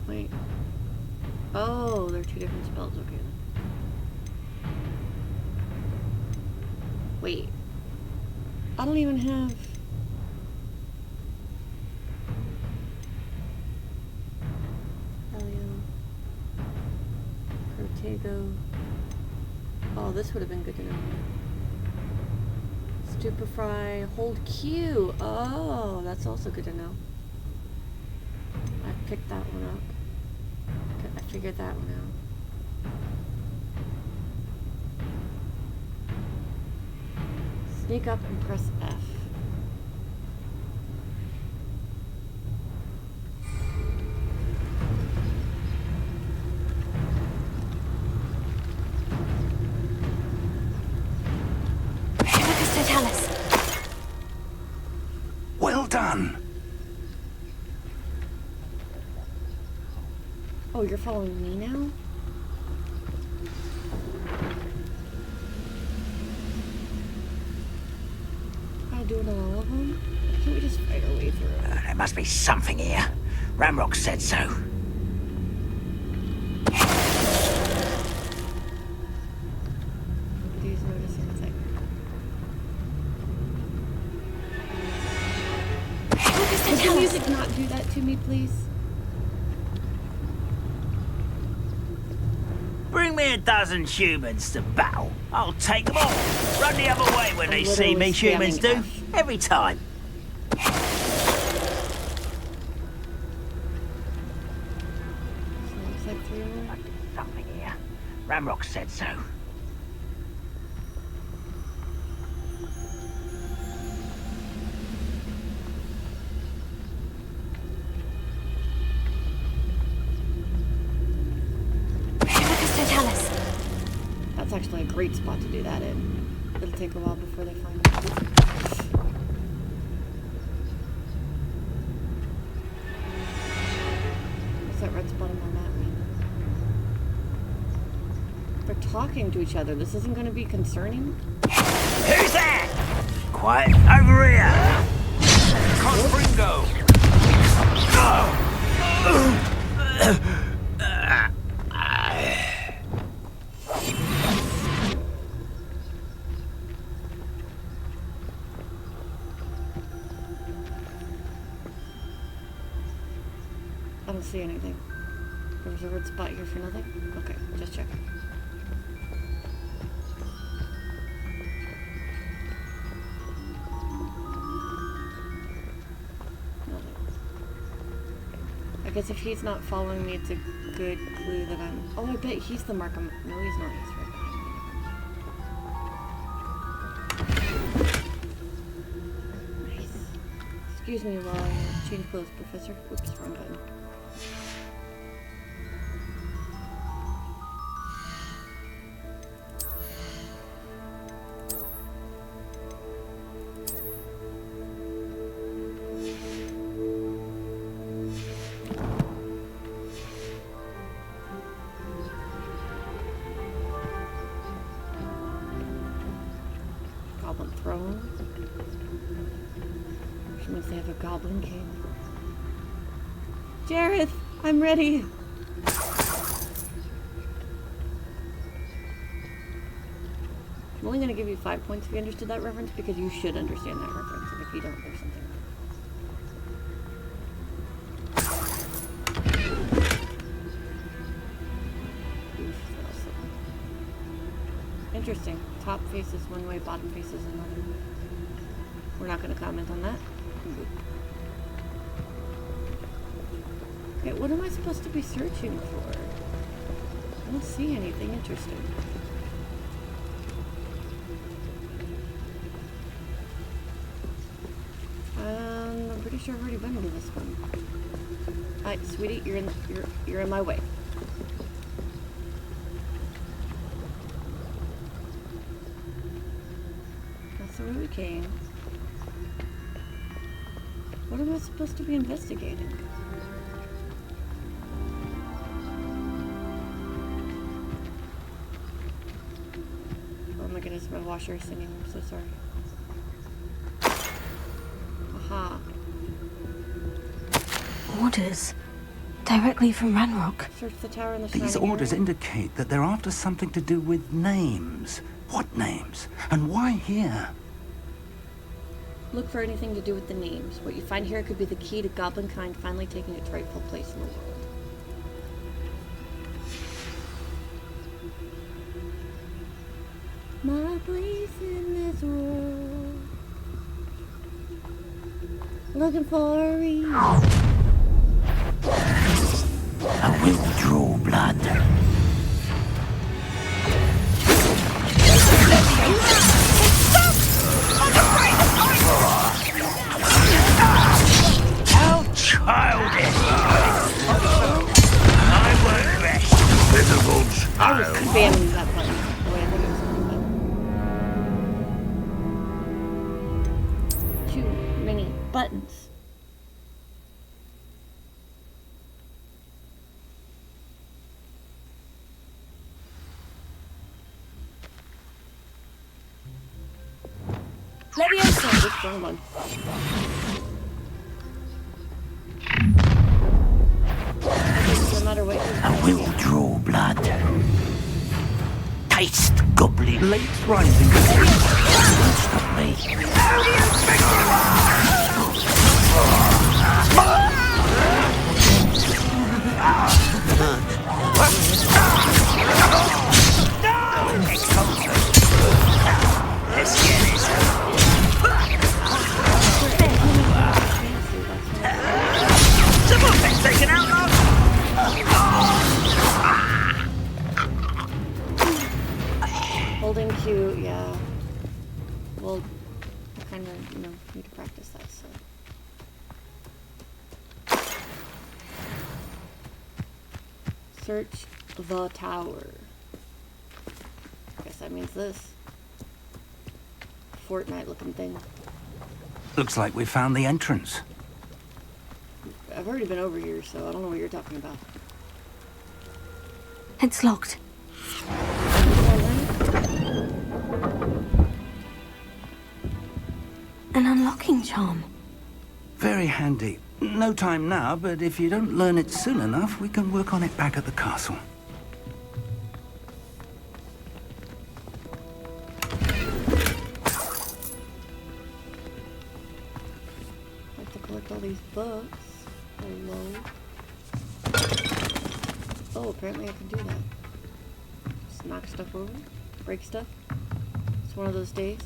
S1: Wait. Oh, they're two different spells. Okay. Wait. I don't even have... Helio. Protego. Oh, this would have been good to know. Stupefy. Hold Q. Oh, that's also good to know. I picked that one up. I figured that one out. Sneak up and press F.
S13: Well done.
S1: Oh, you're following me now? Gotta do it on all of them? Can't we just fight our way through it?
S11: There must be something here. Ramrock said so.
S1: Please notice insect. Could the music not do that to me, please?
S2: Bring me a dozen humans to battle. I'll take them all. Run the other way when they see me, humans do. Every time.
S11: Something here. Ramrock said so.
S1: actually a great spot to do that in. It'll take a while before they find it. What's that red spot on my map mean? They're talking to each other. This isn't going to be concerning.
S2: Who's that? Quiet over here.
S17: Cosbringo!
S1: I don't see anything. There was a red spot here for nothing? Okay, just checking. Nothing. I guess if he's not following me, it's a good clue that I'm... Oh, I bet he's the mark I'm... No, he's not. He's right behind me. Nice. Excuse me while I change clothes, Professor. Oops, wrong button. Goblin throne. Which means they have a goblin king. Jareth, I'm ready. I'm only going to give you 5 points if you understood that reference, because you should understand that reference, and if you don't, there's something wrong. Oof, awesome. Interesting. Top faces one way, bottom faces another. We're not going to comment on that. Okay, what am I supposed to be searching for? I don't see anything interesting. I'm pretty sure I've already been to this one. Hi, sweetie, you're in my way. That's the way we came. What am I supposed to be investigating? Oh my goodness, my washer is singing. I'm so sorry. Aha.
S4: Orders. Directly from Ranrock.
S1: Search the tower in the
S13: These
S1: surrounding
S13: orders
S1: area.
S13: indicate that they're after something to do with names. What names? And why here?
S1: Look for anything to do with the names. What you find here could be the key to goblin kind finally taking its rightful place in the world. My place in this world. Looking for a reason.
S2: I will draw blood. How childish! I won't rest.
S17: Pitiful
S1: I was
S17: child.
S1: spamming that button. Oh, wait, I think it was the button. Too many buttons. Leviosa! This wrong one. No matter what you
S2: I will draw blood. Taste goblin.
S13: Late rising.
S2: Don't stop me. Let's get this. Someone been taken out, love.
S1: Holding Q, yeah. Well, I kind of, need to practice that, so. Search the tower. Okay, that means this. Fortnite looking thing.
S13: Looks like we found the entrance.
S1: I've already been over here, so I don't know what you're talking about.
S4: It's locked. An unlocking charm.
S13: Very handy. No time now, but if you don't learn it soon enough, we can work on it back at the castle.
S1: I have to collect all these books. Hello. Oh, apparently I can do that. Just knock stuff over, break stuff. It's one of those days.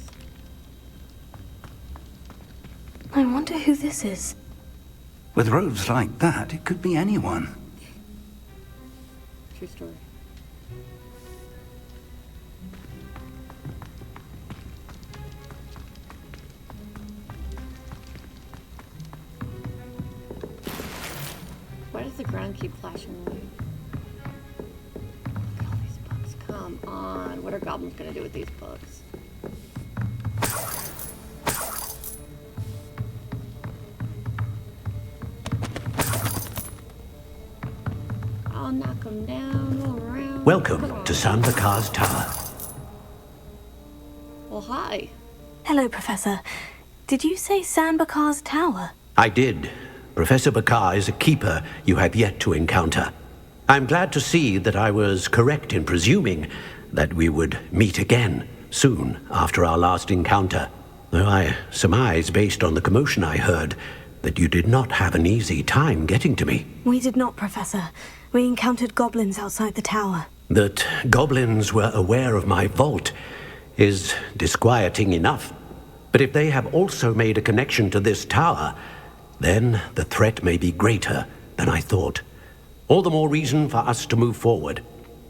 S4: I wonder who this is.
S13: With robes like that, it could be anyone.
S1: True story. Why does the ground keep flashing away? Look at all these books. Come on. What are goblins gonna do with these books? I'll knock them down all around.
S14: Welcome to Sanbakar's Tower.
S1: Well, hi.
S4: Hello, Professor. Did you say Sanbakar's Tower?
S14: I did. Professor Bakar is a keeper you have yet to encounter. I'm glad to see that I was correct in presuming that we would meet again soon after our last encounter, though I surmise, based on the commotion I heard, that you did not have an easy time getting to me.
S4: We did not, Professor. We encountered goblins outside the tower.
S14: That goblins were aware of my vault is disquieting enough. But if they have also made a connection to this tower, then the threat may be greater than I thought. All the more reason for us to move forward.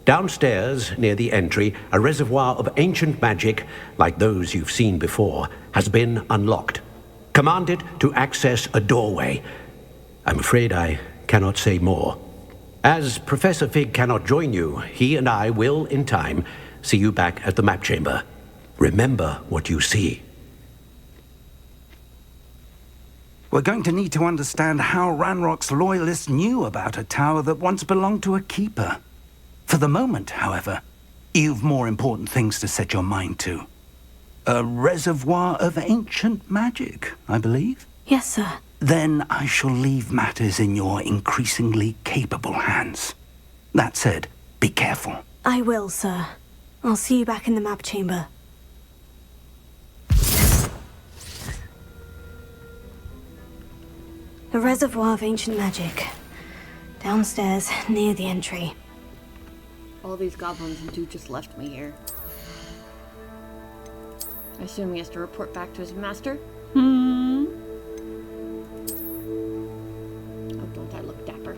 S14: Downstairs, near the entry, a reservoir of ancient magic, like those you've seen before, has been unlocked. Commanded to access a doorway. I'm afraid I cannot say more. As Professor Fig cannot join you, he and I will, in time, see you back at the map chamber. Remember what you see.
S13: We're going to need to understand how Ranrock's loyalists knew about a tower that once belonged to a keeper. For the moment, however, you've more important things to set your mind to. A reservoir of ancient magic, I believe?
S4: Yes, sir.
S13: Then I shall leave matters in your increasingly capable hands. That said, be careful.
S4: I will, sir. I'll see you back in the map chamber. A reservoir of ancient magic. Downstairs, near the entry.
S1: All these goblins and dude just left me here. I assume he has to report back to his master? Oh, don't I look dapper?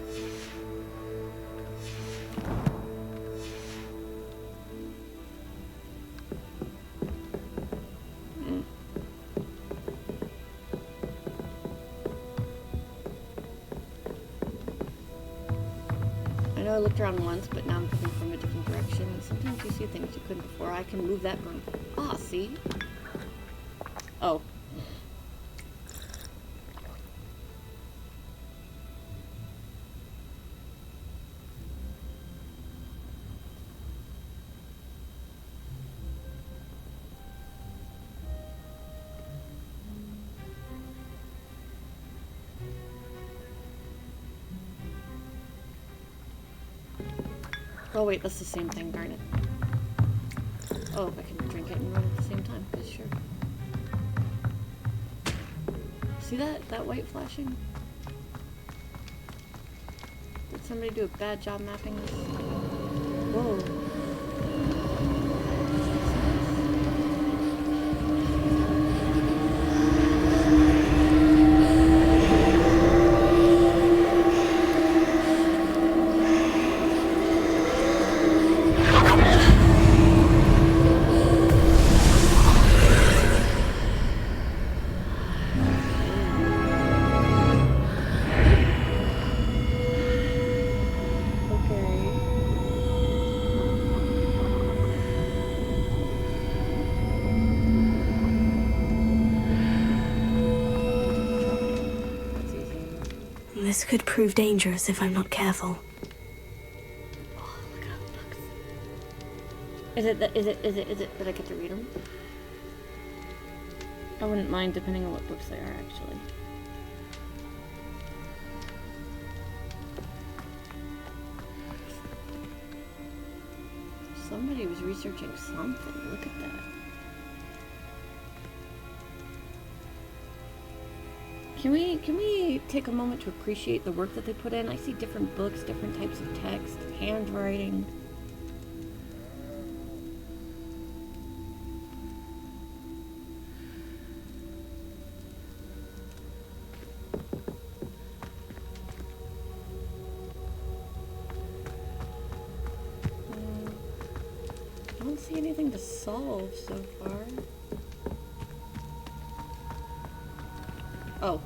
S1: I know I looked around once, but now I'm coming from a different direction, and sometimes you see things you couldn't before. I can move that broom. Ah, see? Oh. Oh wait, that's the same thing, darn it. Oh, I can drink it and run at the same time, because sure. See that? That white flashing? Did somebody do a bad job mapping this? Whoa.
S4: This could prove dangerous if I'm not careful.
S1: Is it that I get to read them? I wouldn't mind depending on what books they are, actually. Somebody was researching something. Look at that. Can we take a moment to appreciate the work that they put in? I see different books, different types of text, handwriting. I don't see anything to solve so far. Oh.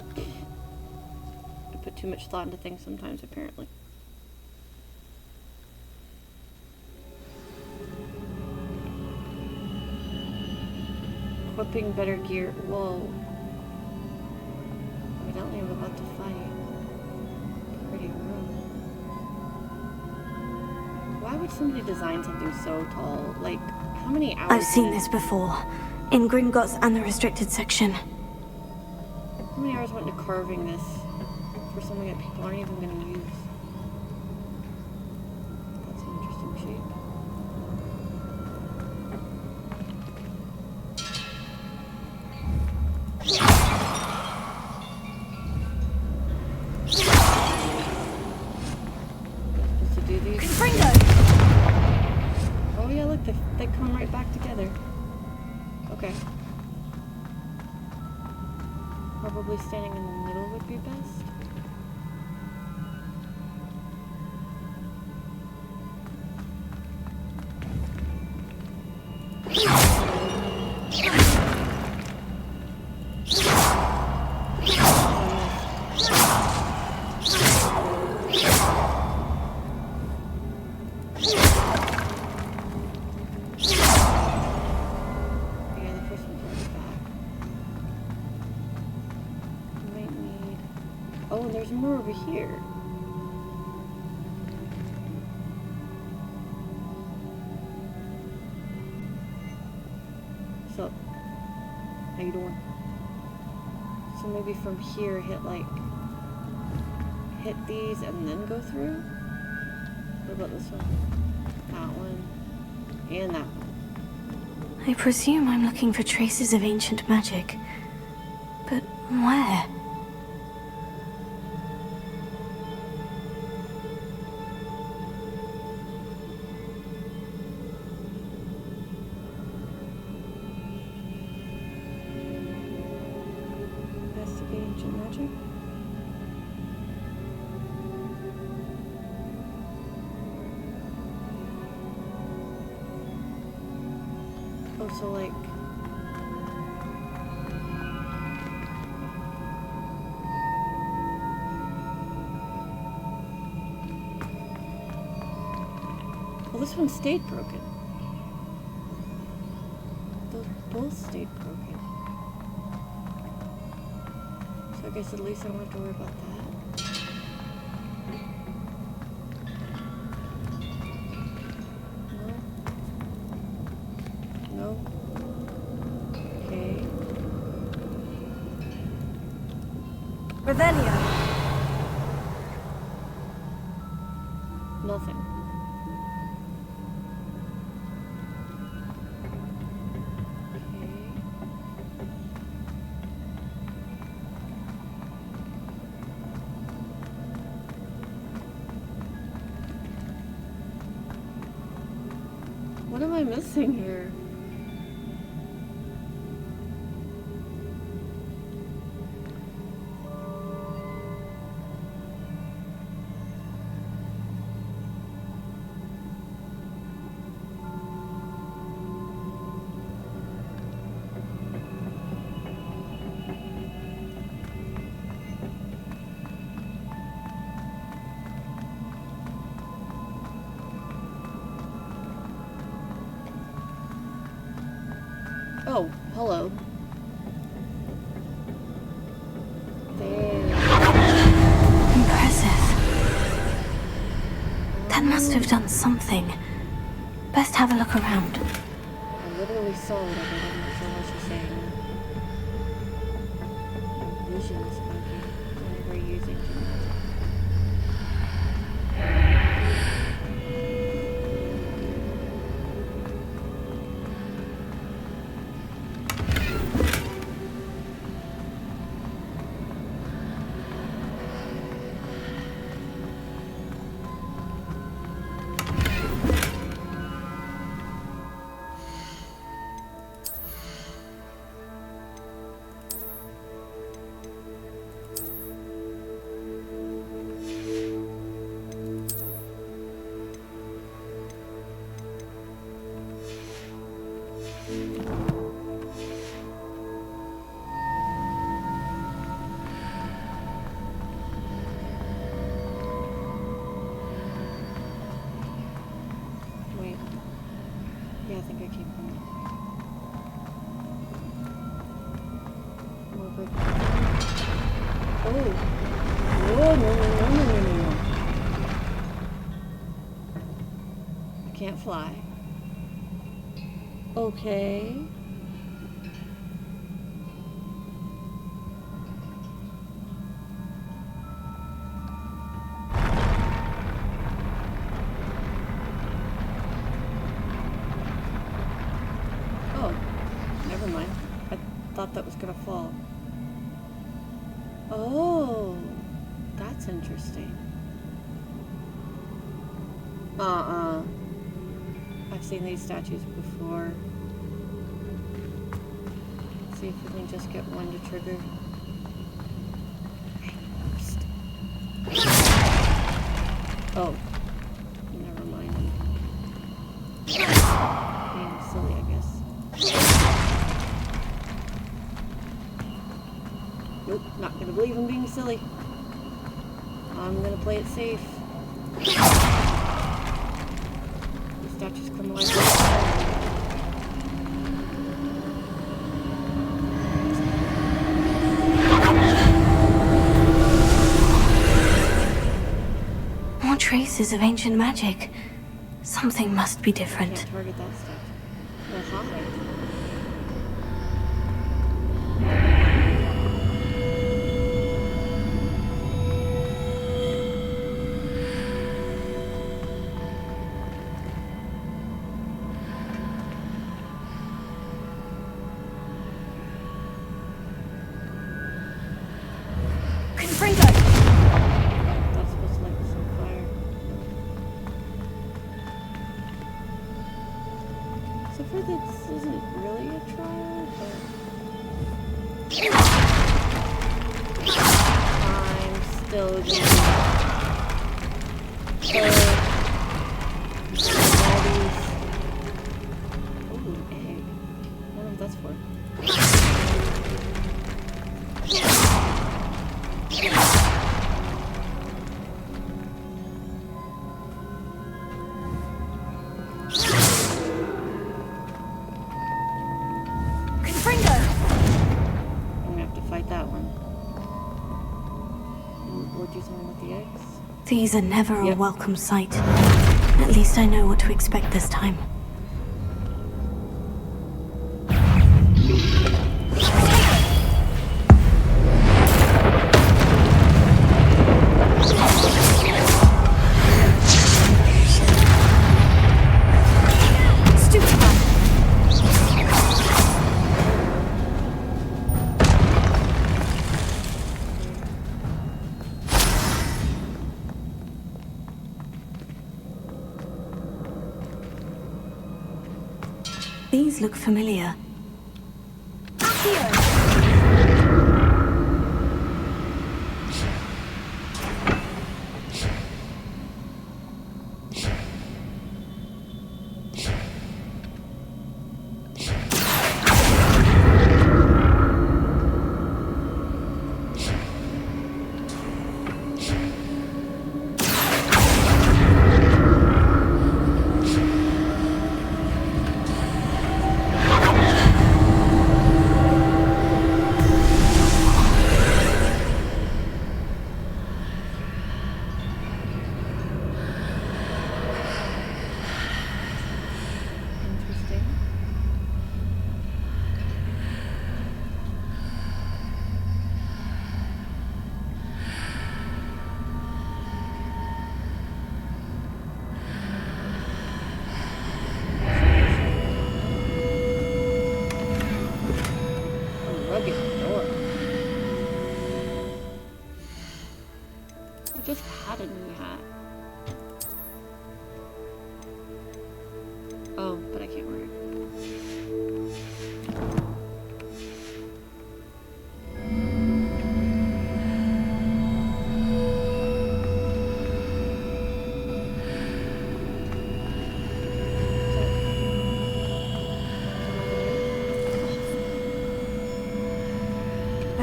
S1: I put too much thought into things sometimes, apparently. Equipping better gear. Whoa. Evidently I'm about to fight. Pretty room. Why would somebody design something so tall? Like, how many hours?
S4: I've seen this before. In Gringotts and the restricted section.
S1: How many hours went into carving this for something that people aren't even going to use? That's an interesting shape. Supposed to do these? Oh yeah, look, they come right back together. Okay. Probably standing in the middle would be best. Oh, and there's more over here. So, how you doing? So maybe from here hit these and then go through? What about this one? That one. And that one.
S4: I presume I'm looking for traces of ancient magic. But where?
S1: Ancient magic? Oh, so like... Well, this one stayed broken. Those both stayed broken. I guess at least I don't have to worry about that. No. No. Okay.
S18: Revelio.
S1: Nothing. What am I missing here? Oh, hello. There.
S4: Impressive. That must have done something. Best have a look around.
S1: I literally saw whatever. I'm not sure what she's saying. Visions, monkey. Whenever you're using magic. Wait. Yeah, I think I came from that way. More brick. Oh! Whoa, no. I can't fly. Okay. Oh, never mind. I thought that was gonna fall. Oh, that's interesting. I've seen these statues before. Let's see if we can just get one to trigger. Oh, never mind. Being silly, I guess. Nope, not gonna believe I'm being silly. I'm gonna play it safe. The statues come alive.
S4: More traces of ancient magic. Something must be different.
S1: Can't target that statue. Well, hi. That's supposed to light this on fire. So far, this isn't really a trial, but I'm still going to all these. Ooh, egg. I don't know what that's for. I'm gonna have to fight that one. We'll do something with the eggs.
S4: These are never a welcome sight. At least I know what to expect this time. These look familiar.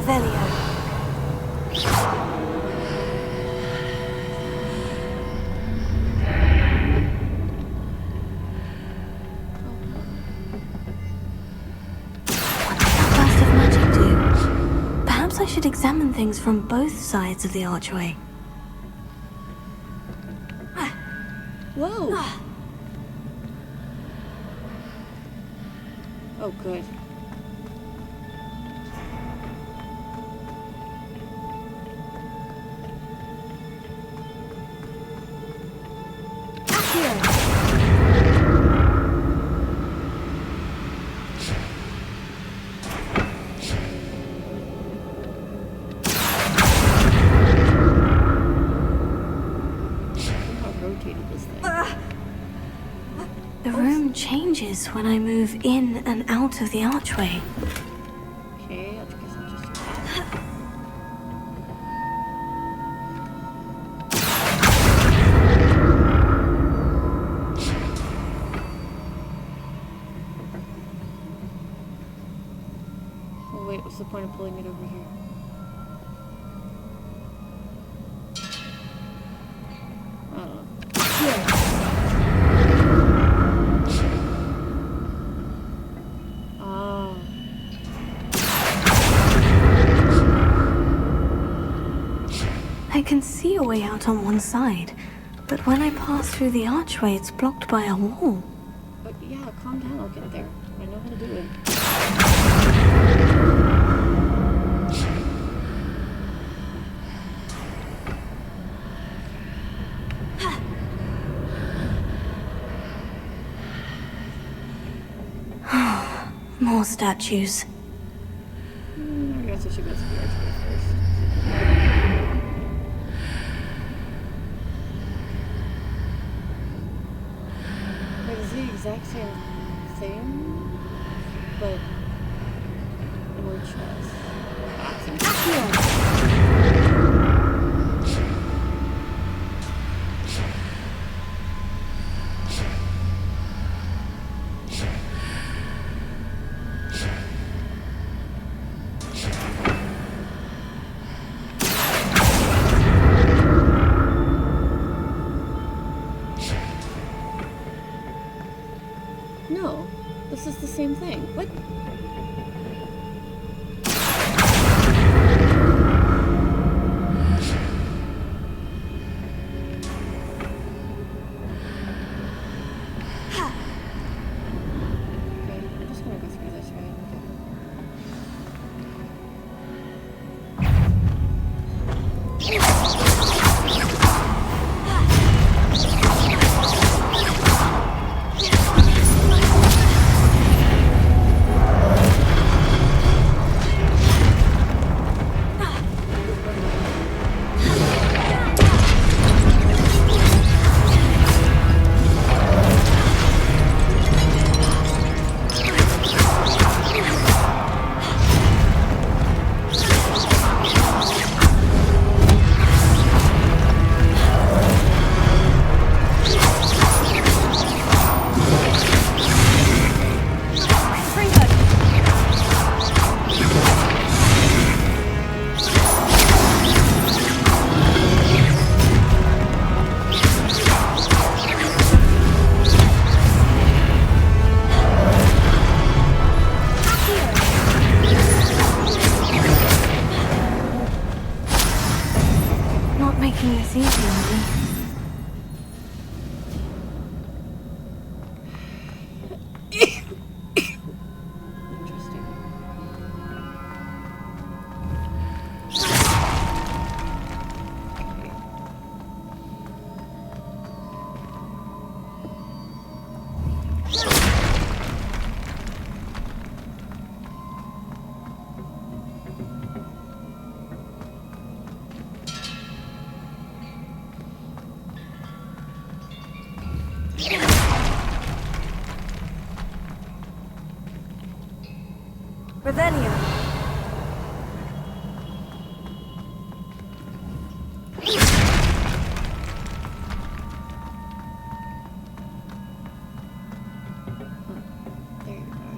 S4: Revelio. Burst of magic do? Perhaps I should examine things from both sides of the archway.
S1: Whoa! Oh, good.
S4: The room changes when I move in and out of the archway.
S1: Okay, I guess I'll just do that. Oh wait, what's the point of pulling it over here? I don't know.
S4: I can see a way out on one side, but when I pass through the archway, it's blocked by a wall.
S1: But yeah, calm down, I'll get there. I know how to do it.
S4: More statues.
S1: I guess I should go to the archway first. Wait, it's the exact same thing, but more chest. No, this is the same thing. What? Okay, I'm just gonna go through this, right?
S4: Not making this easy on me. Revelio.
S1: There you are.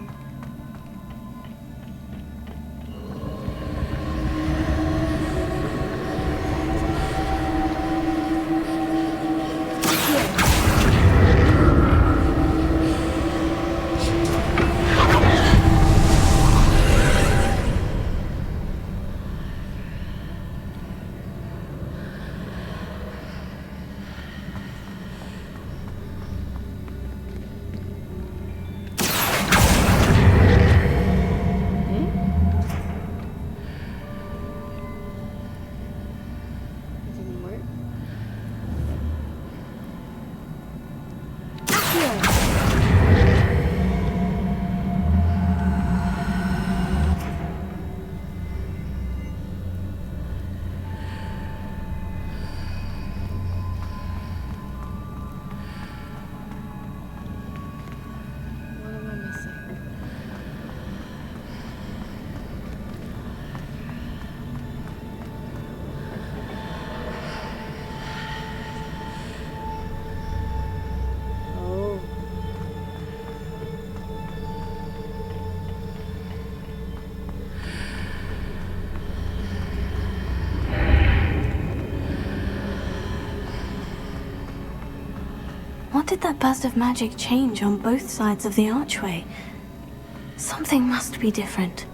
S4: What did that burst of magic change on both sides of the archway? Something must be different.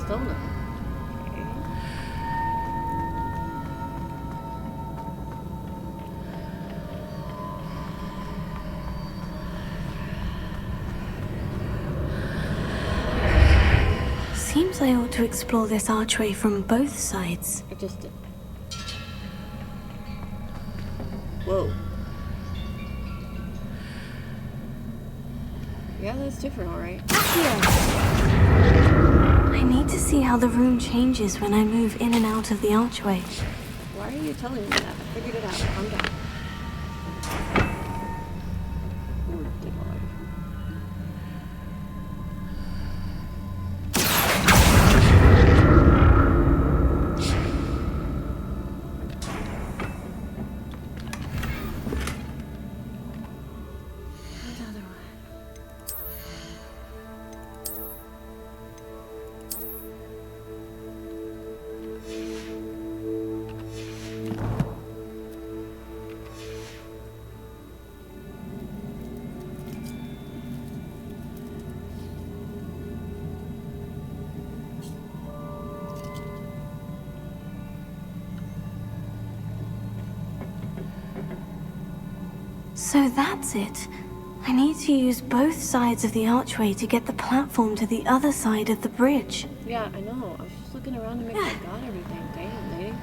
S1: Stolen.
S4: Seems I ought to explore this archway from both sides.
S1: I just did. Whoa. Yeah, that's different, alright.
S4: I need to see how the room changes when I move in and out of the archway.
S1: Why are you telling me that? I figured it out. Calm down. Or did I?
S4: So that's it. I need to use both sides of the archway to get the platform to the other side of the bridge.
S1: Yeah, I know. I was just looking around to make sure I got everything. Damn, lady.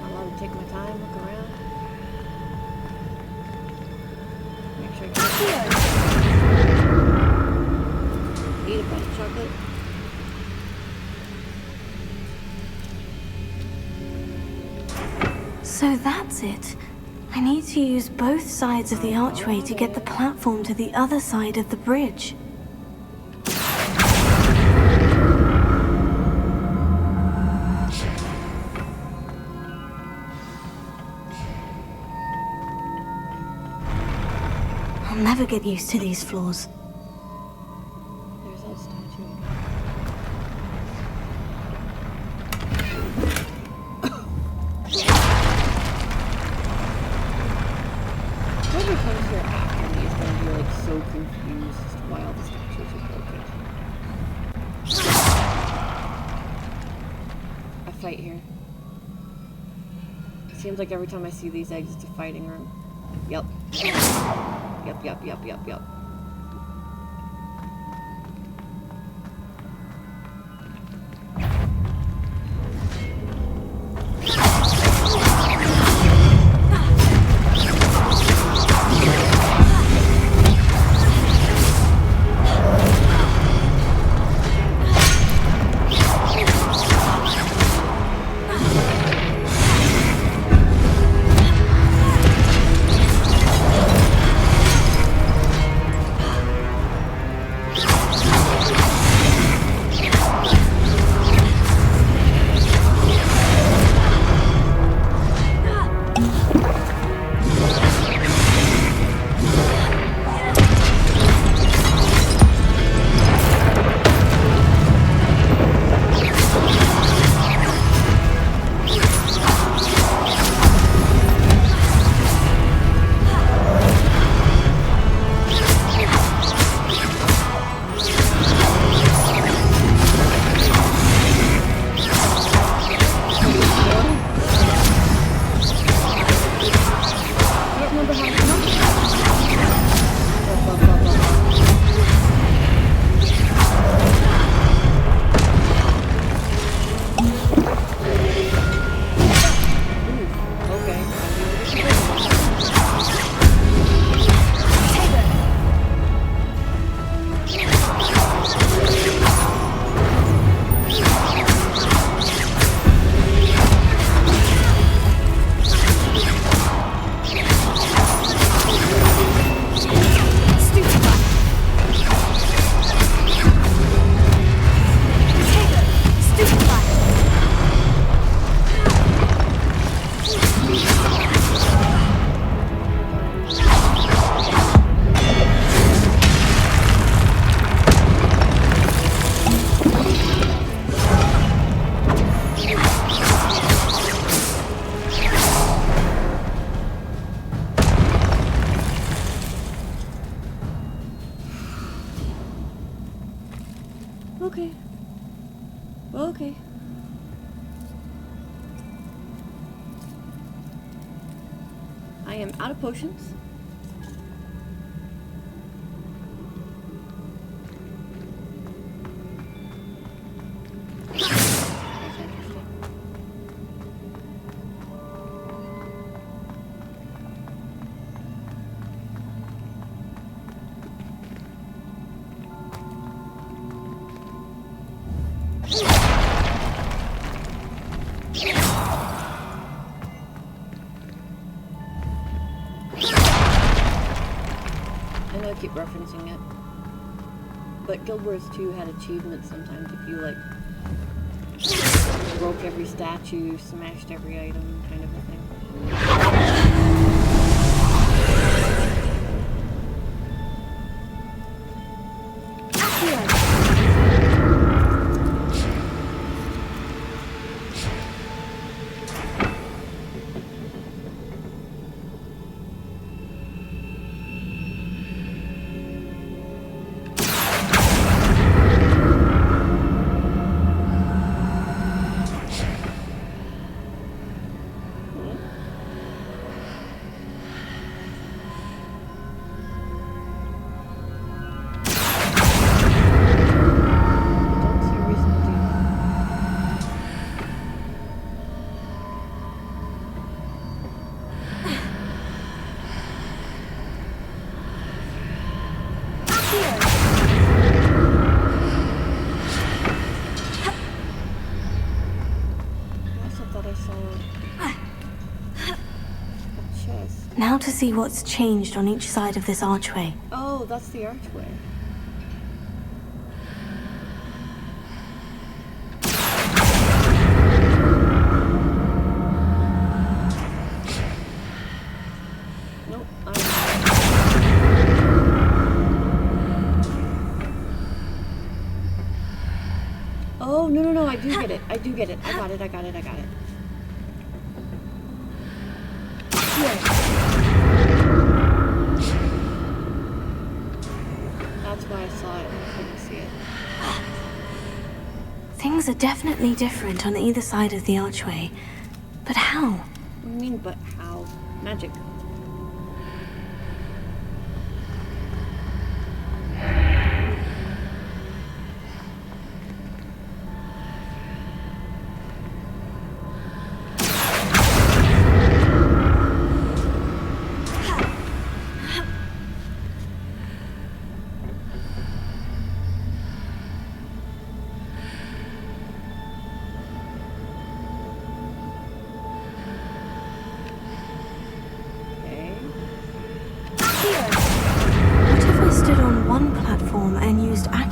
S1: I'm allowed to take my time, look around. Make sure I get eat a bite of chocolate.
S4: So that's it. I need to use both sides of the archway to get the platform to the other side of the bridge. I'll never get used to these floors.
S1: There's that statue. Whoever comes here after me is going to be like so confused as to why all the statues are broken. A fight here. It seems like every time I see these eggs, it's a fighting room. Yep. Yep. I am out of potions. I know I keep referencing it, but Guild Wars 2 had achievements sometimes if you like broke every statue, smashed every item, kind of a thing.
S4: Now to see what's changed on each side of this archway.
S1: Oh, that's the archway. Nope. Oh, no, I do get it. I do get it. I got it. That's why I saw it and I couldn't see it.
S4: Things are definitely different on either side of the archway. But how?
S1: What do you mean, but how? Magic.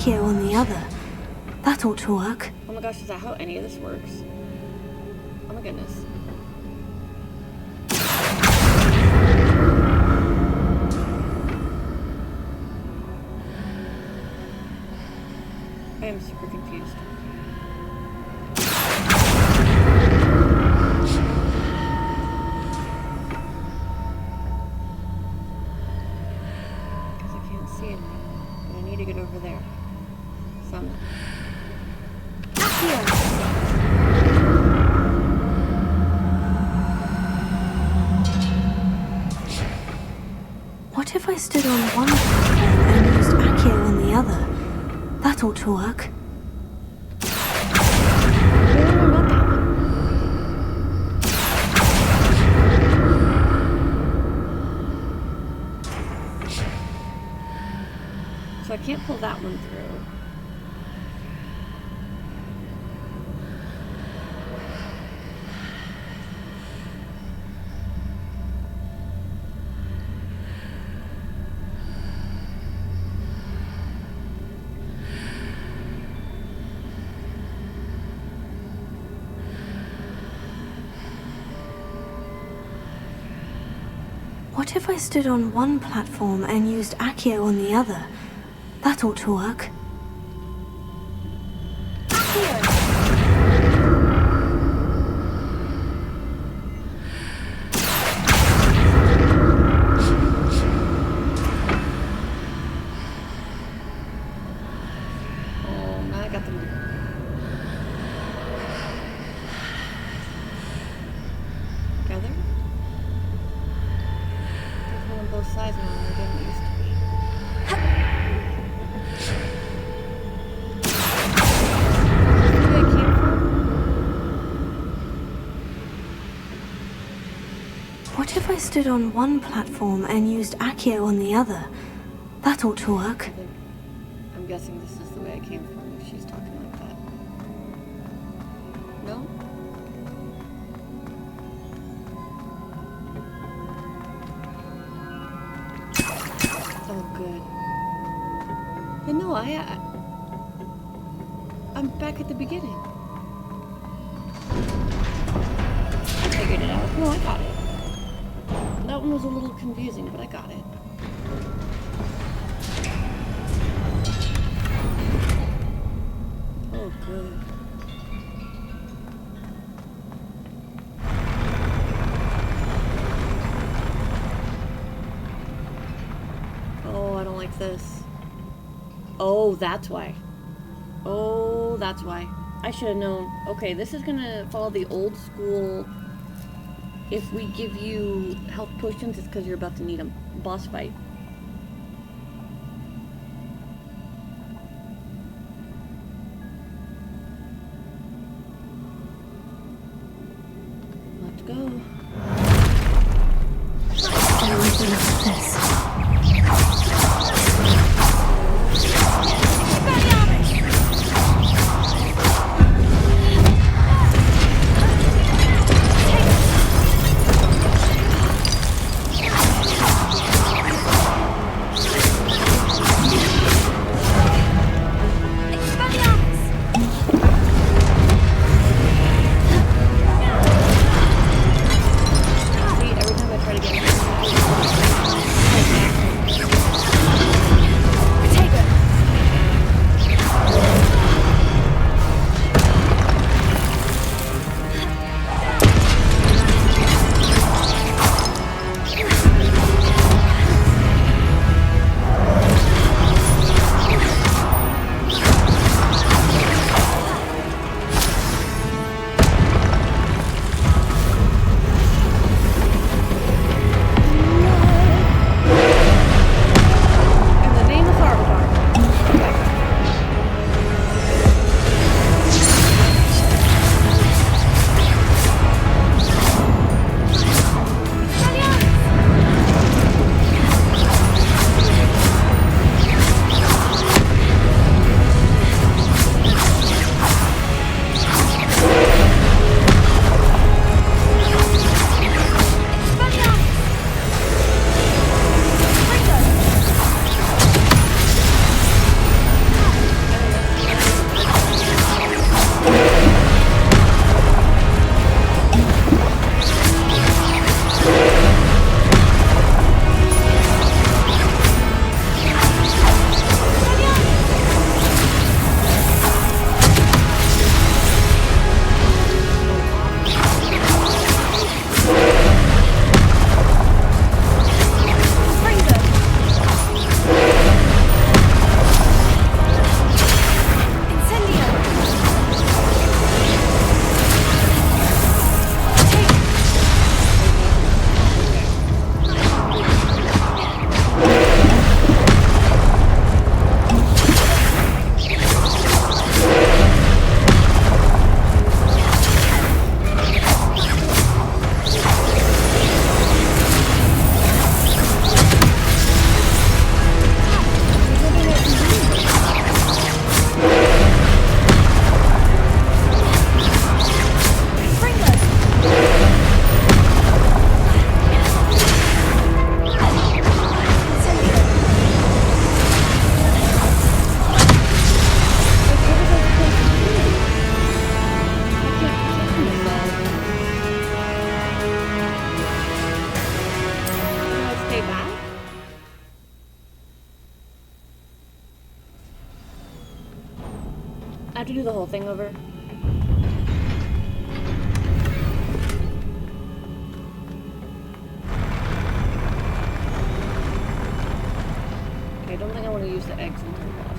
S4: On the other. That ought to work.
S1: Oh my gosh, is that how any of this works? Oh my goodness. I am super confused. Because I can't see it. But I need to get over there.
S4: What if I stood on one platform and used Accio on the other? That ought to work.
S1: No, not that one. So I can't pull that one through.
S4: What if I stood on one platform and used Accio on the other? That ought to work.
S1: Oh, now I got them together. close size now than they didn't used to be. Where I came from?
S4: What if I stood on one platform and used Accio on the other? That ought to work.
S1: I'm guessing this is the way I came from if she's talking like that. No? Oh, good. Then no, I'm back at the beginning. I figured it out. No, I got it. That one was a little confusing, but I got it. Oh, good. Oh, I don't like this. Oh, that's why. Oh, that's why. I should have known. Okay, this is gonna follow the old school. If we give you health potions, it's because you're about to need them. Boss fight. Let's go.
S4: This.
S1: I have to do the whole thing over. Okay, I don't think I want to use the eggs until the boss.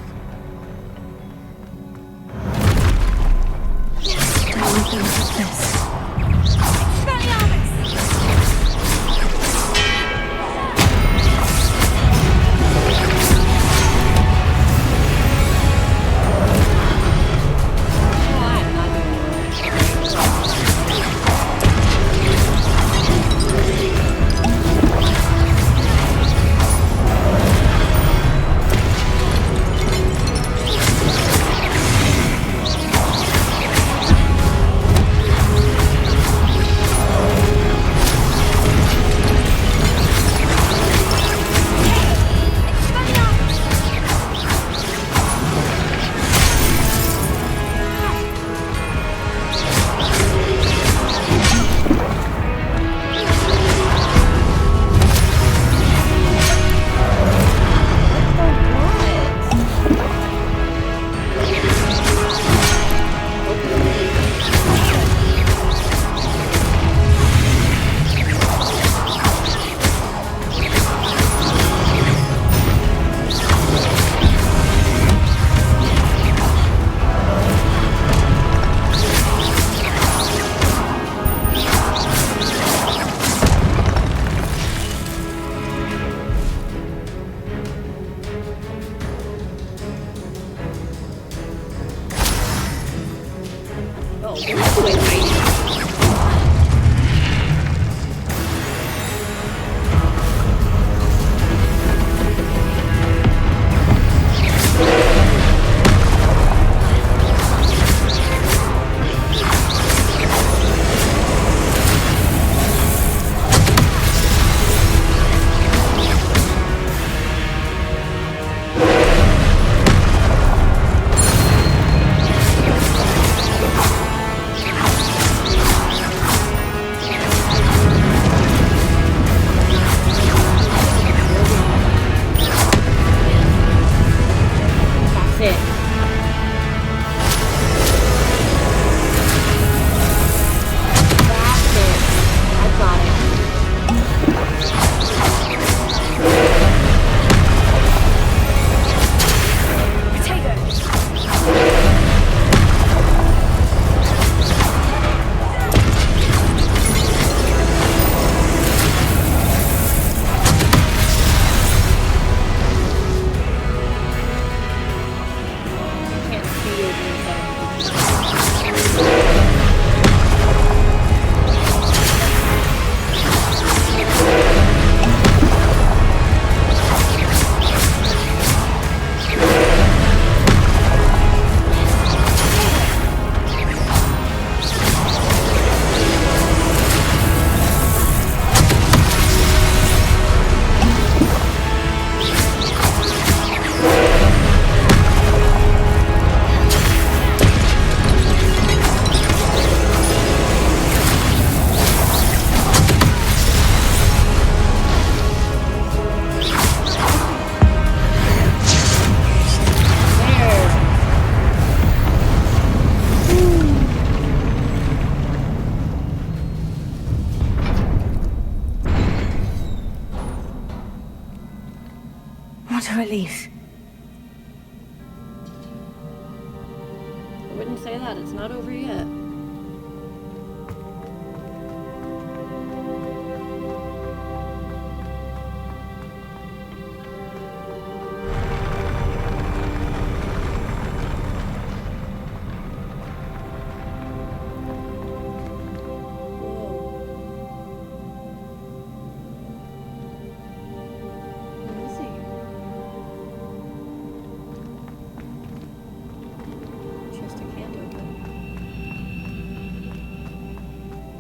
S4: What a relief.
S1: I wouldn't say that. It's not over yet.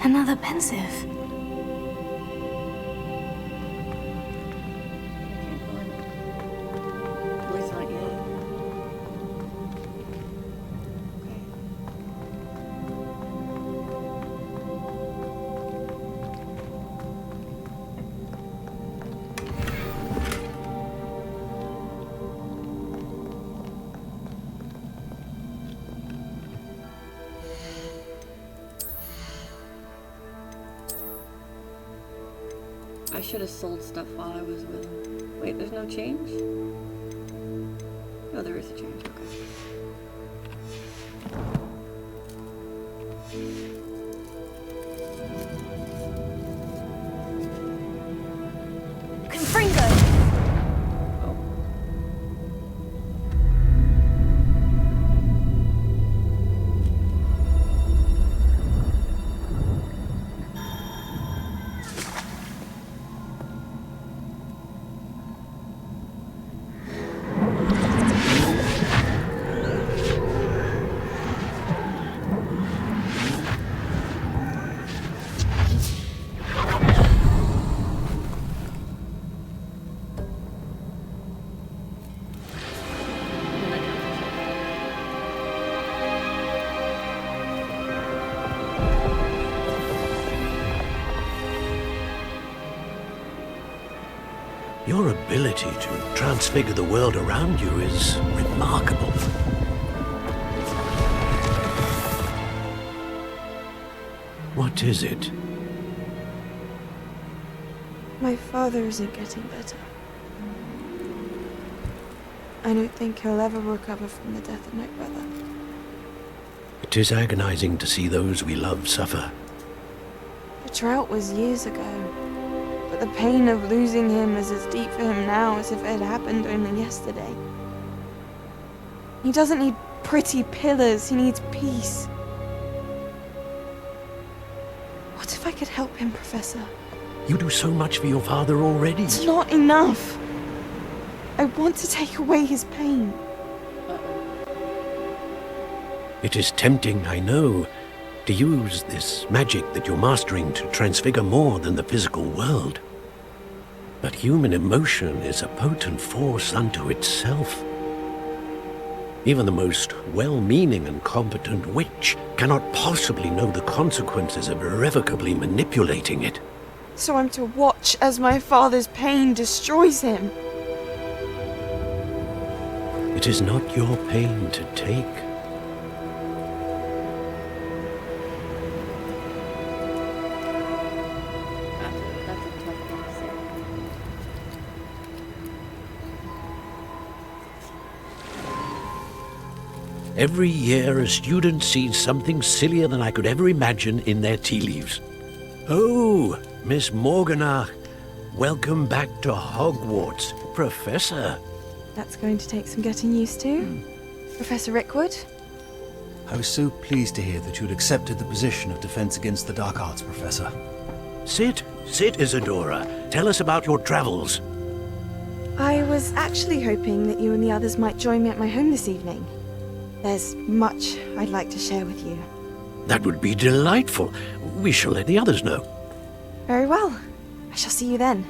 S4: Another pensive.
S1: At least not yet. I should have sold stuff while I was with him. Wait, there's no change? Oh, there is a change, okay.
S3: Confringo!
S14: Your ability to transfigure the world around you is remarkable. What is it?
S19: My father isn't getting better. I don't think he'll ever recover from the death of my brother.
S14: It is agonizing to see those we love suffer.
S19: The drought was years ago, but the pain of losing him is as deep for him now as if it had happened only yesterday. He doesn't need pretty pillars, he needs peace. What if I could help him, Professor?
S14: You do so much for your father already.
S19: It's not enough. I want to take away his pain.
S14: It is tempting, I know, to use this magic that you're mastering to transfigure more than the physical world. But human emotion is a potent force unto itself. Even the most well-meaning and competent witch cannot possibly know the consequences of irrevocably manipulating it.
S19: So I'm to watch as my father's pain destroys him.
S14: It is not your pain to take. Every year, a student sees something sillier than I could ever imagine in their tea leaves. Oh, Miss Morganach, welcome back to Hogwarts, Professor.
S19: That's going to take some getting used to. Professor Rickwood?
S20: I was so pleased to hear that you'd accepted the position of Defense Against the Dark Arts, Professor.
S14: Sit, Isadora. Tell us about your travels.
S19: I was actually hoping that you and the others might join me at my home this evening. There's much I'd like to share with you.
S14: That would be delightful. We shall let the others know.
S19: Very well. I shall see you then.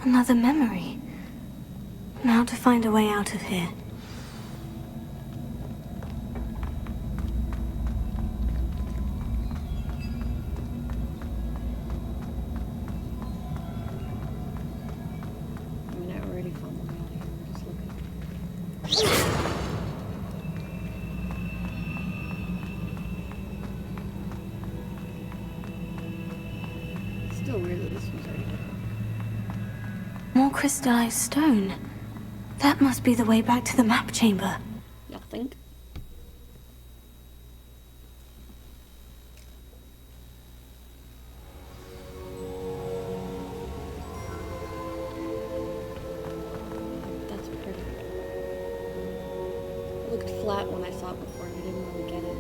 S4: Another memory. Now to find a way out of here. More crystallized stone. That must be the way back to the map chamber.
S1: You think? That's pretty. It looked flat when I saw it before and I didn't really get it.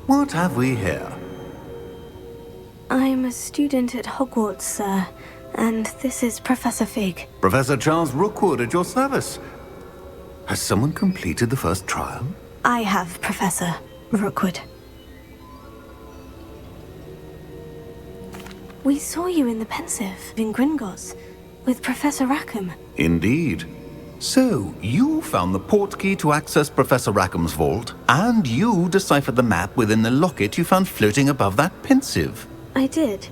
S17: What have we here?
S4: I'm a student at Hogwarts, sir, and this is Professor Fig.
S17: Professor Charles Rookwood at your service. Has someone completed the first trial?
S4: I have, Professor Rookwood. We saw you in the Pensive in Gringotts with Professor Rackham.
S17: Indeed. So, you found the portkey to access Professor Rackham's vault, and you deciphered the map within the locket you found floating above that Pensive.
S4: I did.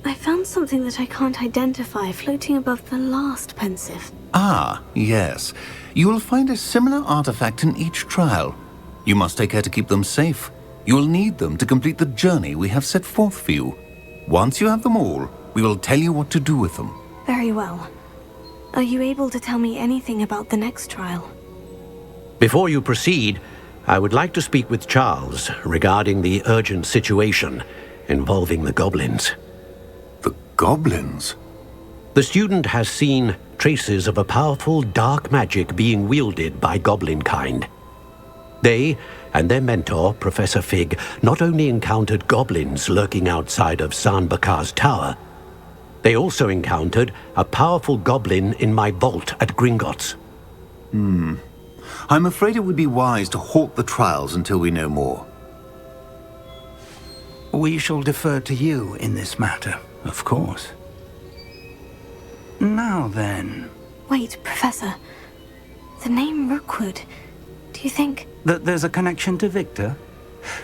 S4: I found something that I can't identify floating above the last Pensive.
S17: Ah, yes. You will find a similar artifact in each trial. You must take care to keep them safe. You will need them to complete the journey we have set forth for you. Once you have them all, we will tell you what to do with them.
S4: Very well. Are you able to tell me anything about the next trial?
S14: Before you proceed, I would like to speak with Charles regarding the urgent situation involving the goblins.
S17: The goblins?
S14: The student has seen traces of a powerful dark magic being wielded by goblin kind. They and their mentor, Professor Fig, not only encountered goblins lurking outside of Bakar's tower, they also encountered a powerful goblin in my vault at Gringotts.
S17: I'm afraid it would be wise to halt the trials until we know more.
S13: We shall defer to you in this matter, of course. Now then...
S4: Wait, Professor. The name Rookwood. Do you think...
S13: That there's a connection to Victor?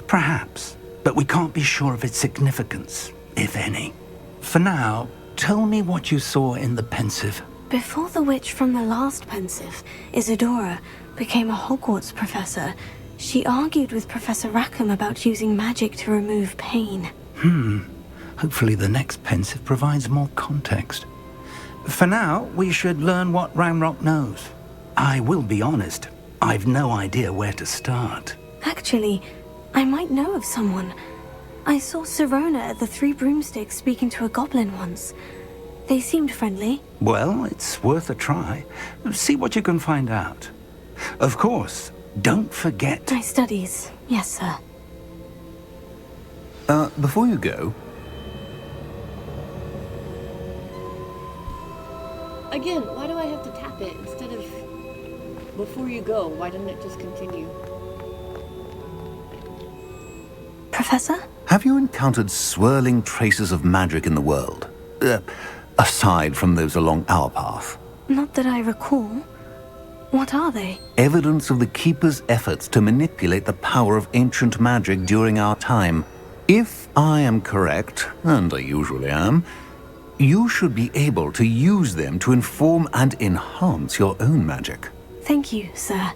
S13: Perhaps, but we can't be sure of its significance, if any. For now, tell me what you saw in the Pensive.
S4: Before the witch from the last Pensive, Isadora, became a Hogwarts professor, she argued with Professor Rackham about using magic to remove pain.
S13: Hopefully the next Pensive provides more context. For now, we should learn what Ranrock knows. I will be honest, I've no idea where to start.
S4: Actually, I might know of someone. I saw Sirona at the Three Broomsticks speaking to a goblin once. They seemed friendly.
S13: Well, it's worth a try. See what you can find out. Of course, don't forget...
S4: My studies. Yes, sir.
S17: Before you go...
S1: Again, why do I have to tap it instead of... Before you go, why didn't it just continue?
S4: Professor?
S17: Have you encountered swirling traces of magic in the world? Aside from those along our path?
S4: Not that I recall. What are they?
S17: Evidence of the Keeper's efforts to manipulate the power of ancient magic during our time. If I am correct, and I usually am, you should be able to use them to inform and enhance your own magic.
S4: Thank you, sir.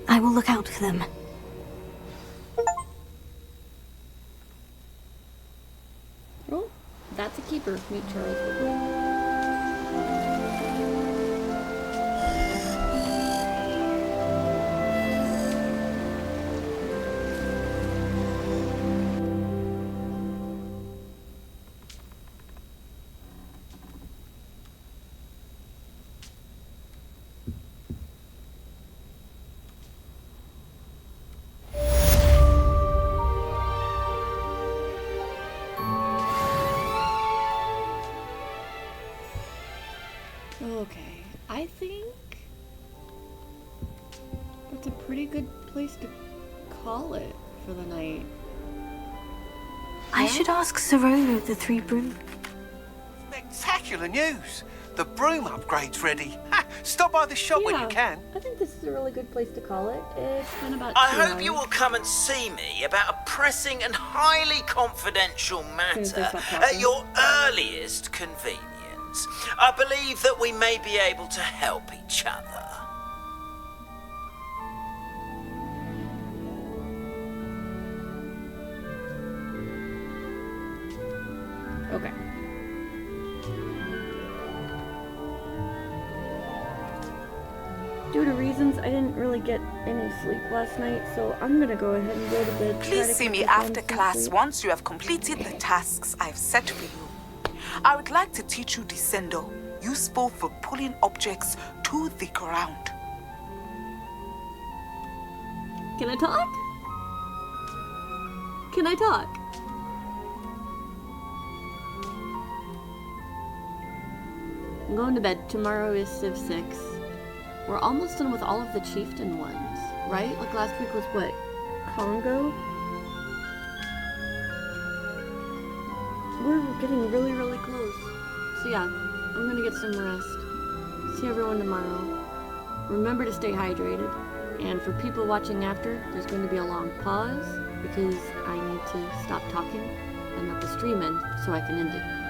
S4: I will look out for them.
S1: Oh, that's a keeper. Meet Charles. Okay, I think that's a pretty good place to call it for the night.
S4: I should ask Sirona of the Three Broom.
S5: Spectacular news! the broom upgrade's ready. Ha, stop by the shop when you can.
S1: I think this is a really good place to call it. It's been about
S2: I
S1: 2
S2: hope
S1: hours.
S2: you will come and see me about a pressing and highly confidential matter at your earliest convenience. I believe that we may be able to help each other.
S1: Okay. Due to reasons, I didn't really get any sleep last night, so I'm gonna go ahead and go to bed. try
S21: Please
S1: to
S21: see
S1: get
S21: me
S1: this
S21: after
S1: done some
S21: class
S1: sleep.
S21: once you have completed the tasks I've set for you. I would like to teach you Descendo, useful for pulling objects to the ground.
S1: Can I talk? Can I talk? I'm going to bed. Tomorrow is Civ 6. We're almost done with all of the chieftain ones, right? Like last week was what? Congo? We're getting really, really close. So yeah, I'm gonna get some rest. See everyone tomorrow. Remember to stay hydrated. And for people watching after, there's going to be a long pause because I need to stop talking and let the stream end so I can end it.